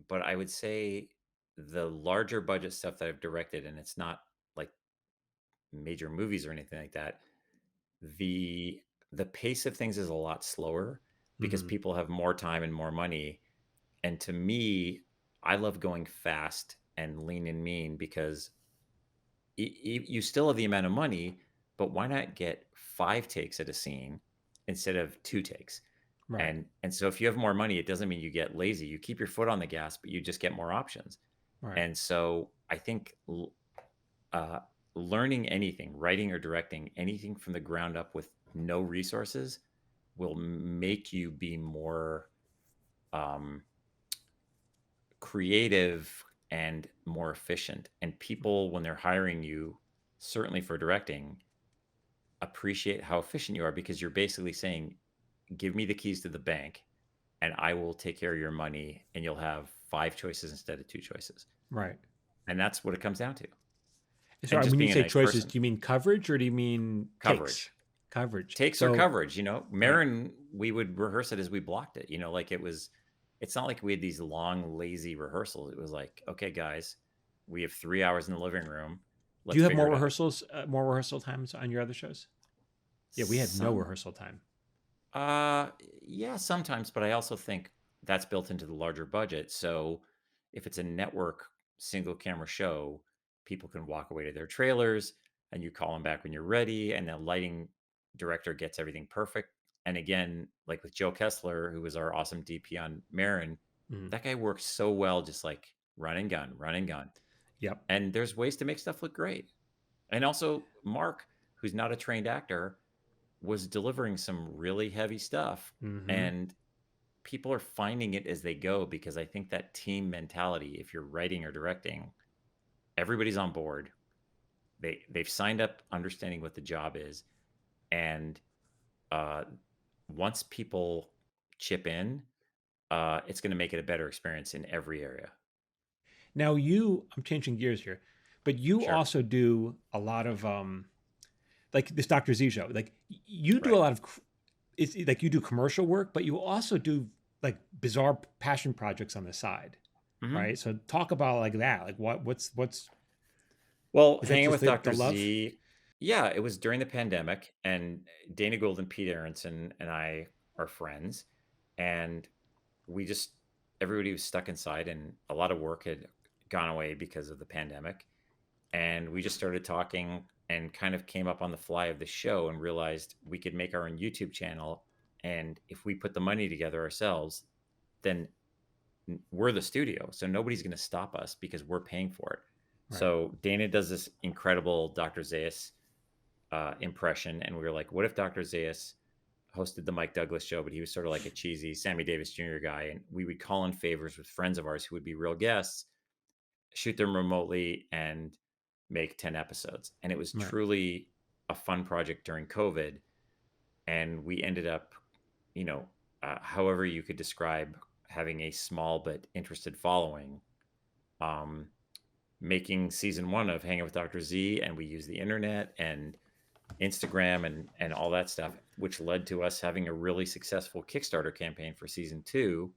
But I would say the larger budget stuff that I've directed, and it's not like major movies or anything like that, the the pace of things is a lot slower because Hmm. people have more time and more money. And to me, I love going fast and lean and mean because you still have the amount of money, but why not get 5 takes at a scene instead of 2 takes? Right. And so if you have more money, it doesn't mean you get lazy. You keep your foot on the gas, but you just get more options. Right. And so I think uh, learning anything, writing or directing anything from the ground up with no resources will make you be more um, creative and more efficient. And people, when they're hiring you, certainly for directing, appreciate how efficient you are because you're basically saying, give me the keys to the bank and I will take care of your money and you'll have 5 choices instead of 2 choices. Right. And that's what it comes down to. And Sorry, just when you being a say nice choices, person. do you mean coverage or do you mean takes? Coverage. Coverage. Takes or So, coverage, right. Maron, we would rehearse it as we blocked it. Like it's not like we had these long, lazy rehearsals. It was like, okay, guys, we have 3 hours in the living room. Do Let's you have figure it out. more rehearsal times on your other shows? Yeah, we had no Some rehearsal time. Yeah, sometimes, but I also think that's built into the larger budget. So if it's a network single camera show, people can walk away to their trailers and you call them back when you're ready, and the lighting director gets everything perfect. And again, like with Joe Kessler, who was our awesome DP on Marin, Mhm. that guy works so well, just like run and gun, run and gun. Yep. And there's ways to make stuff look great. And also Mark, who's not a trained actor, was delivering some really heavy stuff, Hmm. and people are finding it as they go because I think that team mentality, if you're writing or directing, everybody's on board. They've signed up understanding what the job is, and uh, once people chip in, it's going to make it a better experience in every area. Now I'm changing gears here, but you Sure. also do a lot of like this Dr. Z show. Like you do a Right. lot of it's like you do commercial work, but you also do like bizarre passion projects on the side, Hmm. right? So talk about like that. Like what's Well, is that hanging just with the Dr. love? Z, yeah, it was during the pandemic, and Dana Gould and Pete Aronson and I are friends, and we just everybody was stuck inside, and a lot of work had gone away because of the pandemic, and we just started talking and kind of came up on the fly of the show and realized we could make our own YouTube channel, and if we put the money together ourselves, then we're the studio, so nobody's going to stop us because we're paying for it. Right. So Dana does this incredible Dr. Zayas impression, and we were like, what if Dr. Zayas hosted the Mike Douglas show, but he was sort of like a cheesy Sammy Davis Jr. guy, and we would call in favors with friends of ours who would be real guests, shoot them remotely, and make 10 episodes. And it was Right. truly a fun project during COVID, and we ended up, you know, however you could describe having a small but interested following. Um, Making season 1 of Hanging with Dr. Z, and we used the internet and Instagram and all that stuff, which led to us having a really successful Kickstarter campaign for season 2.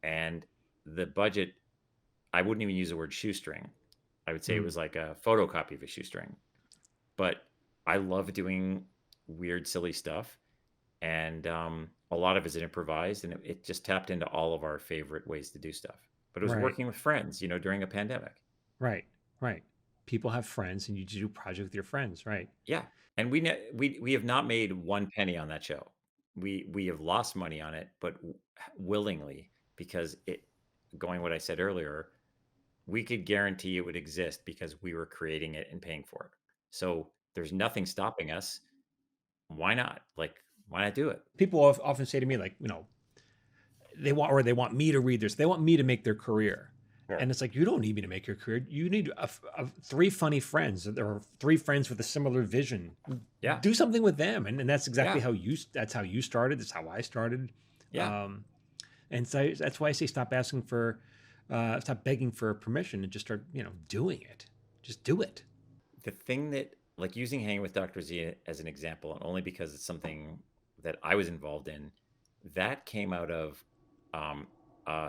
And the budget, I wouldn't even use the word shoestring. I would say it Mm. was like a photocopy of a shoestring. But I love doing weird, silly stuff, and a lot of it is improvised, and it just tapped into all of our favorite ways to do stuff. But it was Right. working with friends, during a pandemic. Right. Right. People have friends and you do project with your friends, right? Yeah, and we have not made 1 penny on that show. We have lost money on it, but willingly, because going what I said earlier, we could guarantee it would exist because we were creating it and paying for it. So there's nothing stopping us. Why not? Like, why not do it? People often say to me like, they want me to read this. They want me to make their career. Sure. And it's like, you don't need me to make your career. You need three funny friends or three friends with a similar vision. Yeah, Do something with them. And that's exactly yeah, that's how you started. That's how I started. yeah. Um, and so that's why I say stop begging for permission and just start, doing it. Just do it. The thing that, like, using Hanging with Dr. Z as an example, and only because it's something that I was involved in, that came out of um,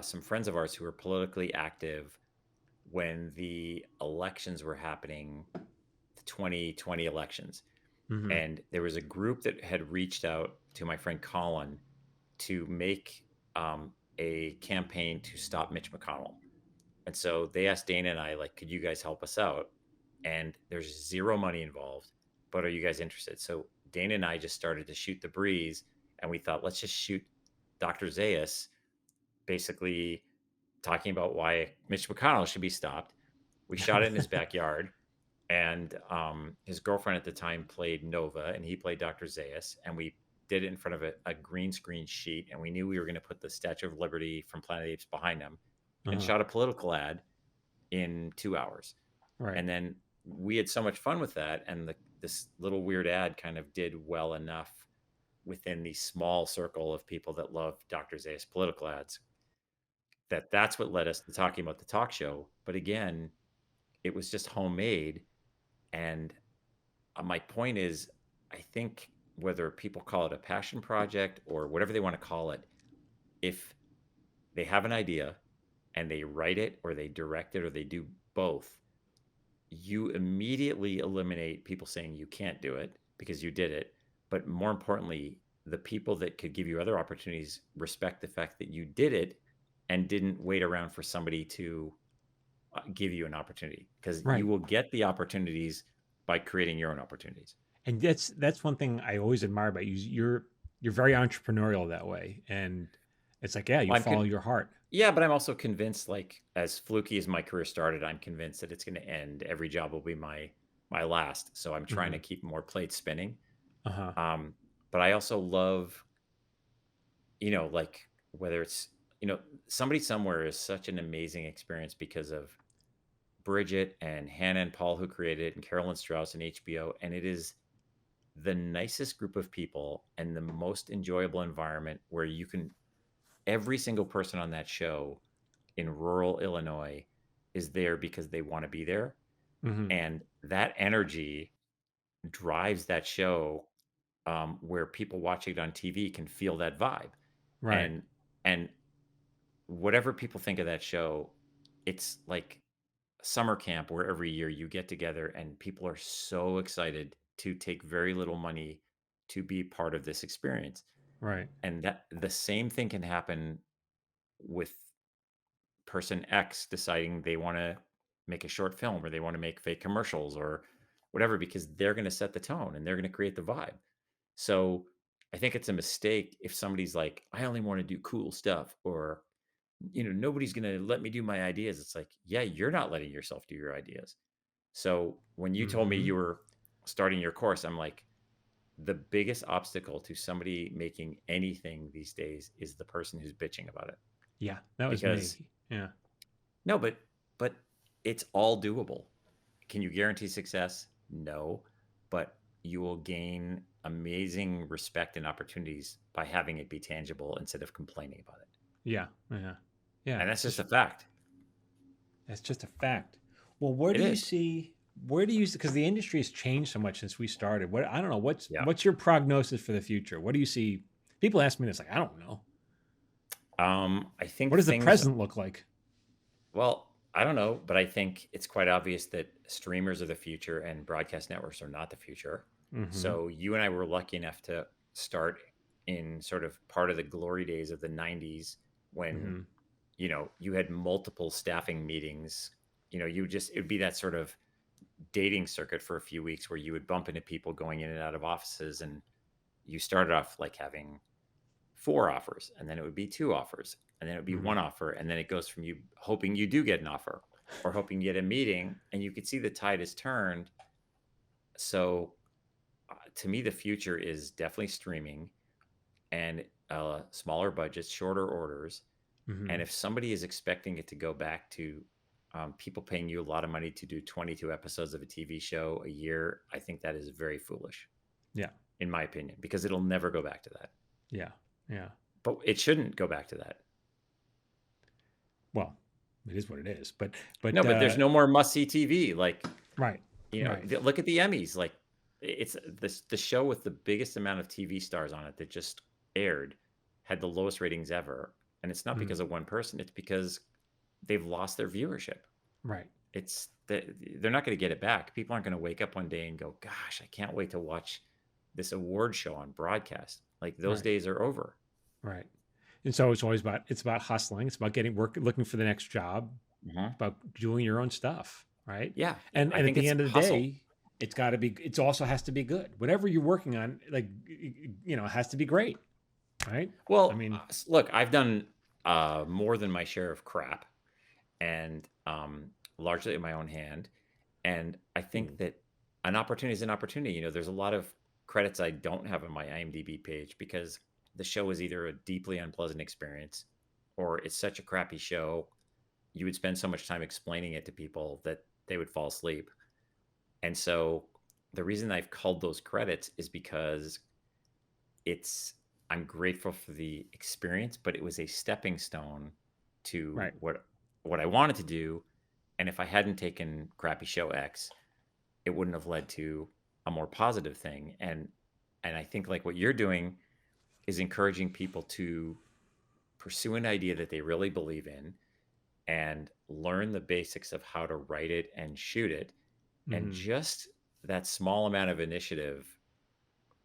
some friends of ours who were politically active when the elections were happening, the 2020 elections. Hmm. And there was a group that had reached out to my friend Colin to make a campaign to stop Mitch McConnell. And so they asked Dana and I, like, could you guys help us out? and there's zero money involved. But are you guys interested? So Dana and I just started to shoot the breeze, and we thought, let's just shoot Dr. Zayas basically talking about why Mitch McConnell should be stopped. We shot it in his backyard, and his girlfriend at the time played Nova, and he played Dr. Zayas, and we did it in front of a green screen sheet, and we knew we were going to put the Statue of Liberty from Planet of the Apes behind him, and shot a political ad in 2 hours. Right. And then we had so much fun with that, and this little weird ad kind of did well enough within the small circle of people that love Dr. Zayas political ads that's what led us to talking about the talk show. But again, it was just homemade. And my point is, I think whether people call it a passion project or whatever they want to call it, if they have an idea and they write it or they direct it or they do both, you immediately eliminate people saying you can't do it because you did it. But more importantly, the people that could give you other opportunities respect the fact that you did it and didn't wait around for somebody to give you an opportunity, because you will get the opportunities by creating your own opportunities. And that's one thing I always admire about you. You're very entrepreneurial that way, and it's like, yeah, you follow your heart. Yeah, but I'm also convinced, like, as fluky as my career started, I'm convinced that it's going to end. Every job will be my last. So I'm trying to keep more plates spinning. But I also love, like, whether it's, somebody somewhere is such an amazing experience because of Bridget and Hannah and Paul who created it, and Carolyn Strauss and HBO. And it is the nicest group of people and the most enjoyable environment where you can, every single person on that show in rural Illinois is there because they want to be there. And that energy drives that show, where people watching it on TV can feel that vibe. Right. And whatever people think of that show, it's like summer camp where every year you get together and people are so excited to take very little money to be part of this experience. Right. And that the same thing can happen with person X deciding they want to make a short film or they want to make fake commercials or whatever, because they're going to set the tone and they're going to create the vibe. So I think it's a mistake if somebody's like, I only want to do cool stuff, or nobody's going to let me do my ideas. It's like, yeah, you're not letting yourself do your ideas. So when you told me you were starting your course, I'm like, the biggest obstacle to somebody making anything these days is the person who's bitching about it. Yeah, that was me. Yeah. No, but it's all doable. Can you guarantee success? No, but you will gain amazing respect and opportunities by having it be tangible instead of complaining about it. Yeah. Yeah. Yeah. And that's just a fact. That's just a fact. Well, where do you see, because the industry has changed so much since we started. I don't know, what's your prognosis for the future? What do you see? People ask me this, like, I don't know. I think, what does the present look like? Well, I don't know, but I think it's quite obvious that streamers are the future and broadcast networks are not the future. So you and I were lucky enough to start in sort of part of the glory days of the 90s when, you had multiple staffing meetings. It would be that sort of dating circuit for a few weeks where you would bump into people going in and out of offices, and you started off like having 4 offers, and then it would be 2 offers, and then it would be 1 offer, and then it goes from you hoping you do get an offer or hoping you get a meeting, and you could see the tide has turned. So to me, the future is definitely streaming and smaller budgets, shorter orders. And if somebody is expecting it to go back to people paying you a lot of money to do 22 episodes of a TV show a year, I think that is very foolish. Yeah. In my opinion, because it'll never go back to that. Yeah. Yeah. But it shouldn't go back to that. Well, it is what it is. But no, but there's no more must-see TV. Like, right. Look at the Emmys. Like, it's the show with the biggest amount of TV stars on it that just aired had the lowest ratings ever. And it's not because of one person. It's because they've lost their viewership. Right. They're not going to get it back. People aren't going to wake up one day and go, gosh, I can't wait to watch this award show on broadcast. Like, those days are over. Right. And so it's always about hustling. It's about getting work, looking for the next job, about doing your own stuff. right? Yeah, And I at think the it's end of the hustle. day, it's got to be. It also has to be good. Whatever you're working on, like it has to be great, right? I Well, mean, look, I've done more than my share of crap, and largely in my own hand. And I think that an opportunity is an opportunity. There's a lot of credits I don't have on my IMDb page because the show is either a deeply unpleasant experience or it's such a crappy show. You would spend so much time explaining it to people that they would fall asleep. And so the reason I've culled those credits is because it's I'm grateful for the experience, but it was a stepping stone to right, what I wanted to do. And if I hadn't taken crappy show X, it wouldn't have led to a more positive thing. And I think like what you're doing is encouraging people to pursue an idea that they really believe in and learn the basics of how to write it and shoot it. And mm-hmm. just that small amount of initiative,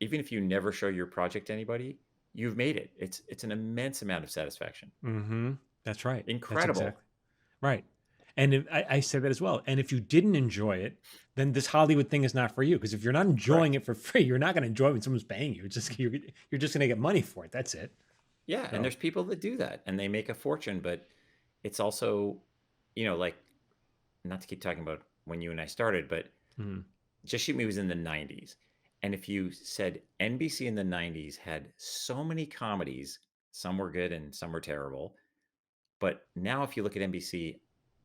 even if you never show your project to anybody, you've made it. It's an immense amount of satisfaction. Mm-hmm. That's right. That's Incredible. exactly right. And I say that as well. And if you didn't enjoy it, then this Hollywood thing is not for you. Because if you're not enjoying Correct. it for free, you're not going to enjoy it when someone's paying you. It's just you're just going to get money for it. That's it. Yeah, and So there's people that do that and they make a fortune, but it's also, like not to keep talking about when you and I started, but mm, Just Shoot Me was in the 90s. And if you said NBC in the 90s had so many comedies, some were good and some were terrible. But now, if you look at NBC,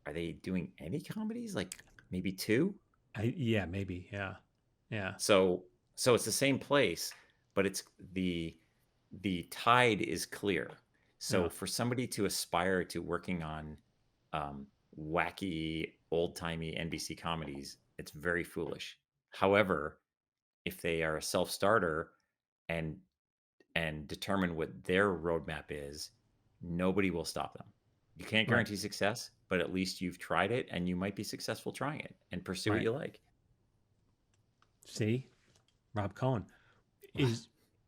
are they doing any comedies? Like maybe two? yeah, maybe, yeah, yeah, So, so it's the same place, but it's the tide is clear. So yeah, for somebody to aspire to working on wacky, old-timey NBC comedies, it's very foolish. However, if they are a self-starter and determine what their roadmap is, nobody will stop them. You can't right, guarantee success, but at least you've tried it and you might be successful trying it and pursue what right. you like. See, Rob Cohen is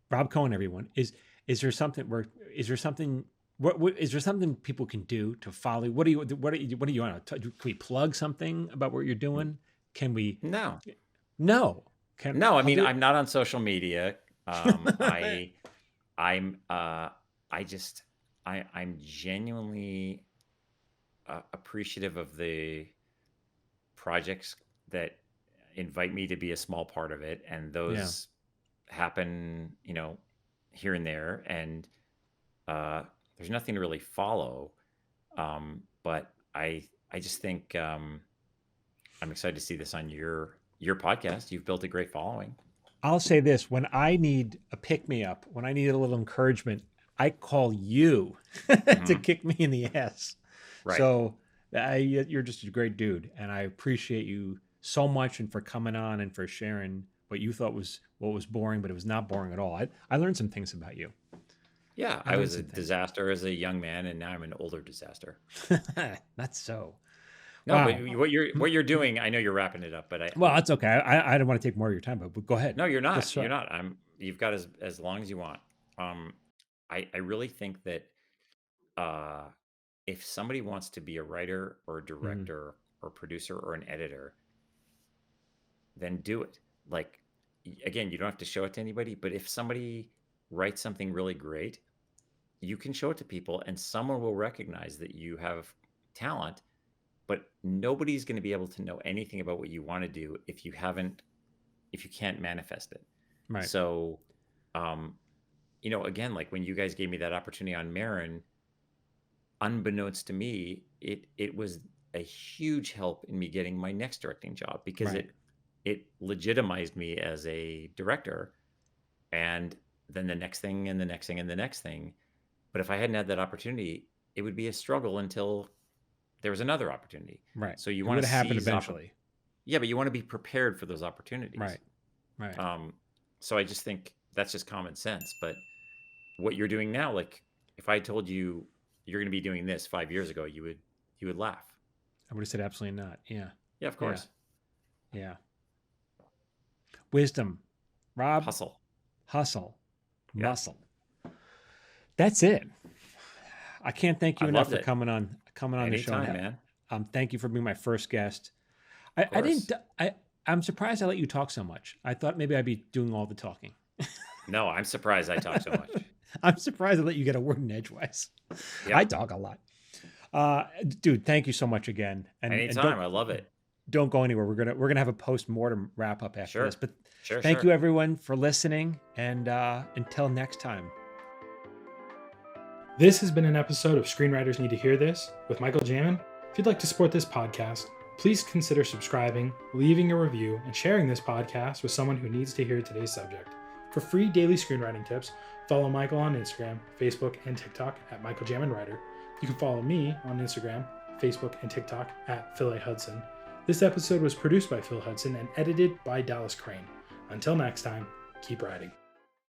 Rob Cohen. Everyone is there something where is there something what is there something people can do to follow? What do you want to? Can we plug something about what you're doing? Can we? No, No. Can no. I I'll mean, do I'm not on social media. it. I'm, I just, I'm genuinely appreciative of the projects that invite me to be a small part of it, and Yeah. those happen, here and there, and uh, there's nothing to really follow. But I just think I'm excited to see this on your podcast. You've built a great following. I'll say this: when I need a pick me up, when I need a little encouragement, I call you to Hmm. kick me in the ass. Right. So you're just a great dude, and I appreciate you so much and for coming on and for sharing what you thought was what was boring, but it was not boring at all. I learned some things about you. Yeah, I I learned was a some things. disaster as a young man, and now I'm an older disaster. Not so. No, but Wow. what you're doing, I know you're wrapping it up, but Well, that's okay. I don't want to take more of your time, but go ahead. no, you're not. Let's You're try. not. You've got as long as you want. Um, I really think that uh, if somebody wants to be a writer or a Mhm. director or producer or an editor, then do it. Like again, you don't have to show it to anybody, but if somebody writes something really great, you can show it to people and someone will recognize that you have talent, but nobody's going to be able to know anything about what you want to do if you can't manifest it. Right. So um again, like when you guys gave me that opportunity on Maron, unbeknownst to me, it was a huge help in me getting my next directing job because Right. it legitimized me as a director, and then the next thing and the next thing and the next thing. But if I hadn't had that opportunity, it would be a struggle until there was another opportunity. Right. So you It want would to have happened seize eventually. yeah, but you want to be prepared for those opportunities. Right. Right. Um, so I just think that's just common sense. But what you're doing now, like if I told you you're going to be doing this 5 years ago, you would laugh. I would have said absolutely not. Yeah. Yeah, of Yeah. course. Yeah. Wisdom. Rob, Hustle. hustle, Yeah, muscle. That's it. I can't thank I you enough loved for it. coming on the show. Anytime, And man. thank you for being my first guest. I didn't. I'm surprised I let you talk so much. I thought maybe I'd be doing all the talking. No, I'm surprised I talk so much. I'm surprised I let you get a word in edgewise. Yep. I talk a lot. Dude, thank you so much again. Anytime, I love it. Don't go anywhere. We're gonna have a post-mortem wrap up after this. But thank you everyone for listening, and until next time. This has been an episode of Screenwriters Need to Hear This with Michael Jamin. If you'd like to support this podcast, please consider subscribing, leaving a review, and sharing this podcast with someone who needs to hear today's subject. For free daily screenwriting tips, follow Michael on Instagram, Facebook, and TikTok at Michael Jamin Writer. You can follow me on Instagram, Facebook, and TikTok at Phil A. Hudson. This episode was produced by Phil Hudson and edited by Dallas Crane. Until next time, keep writing.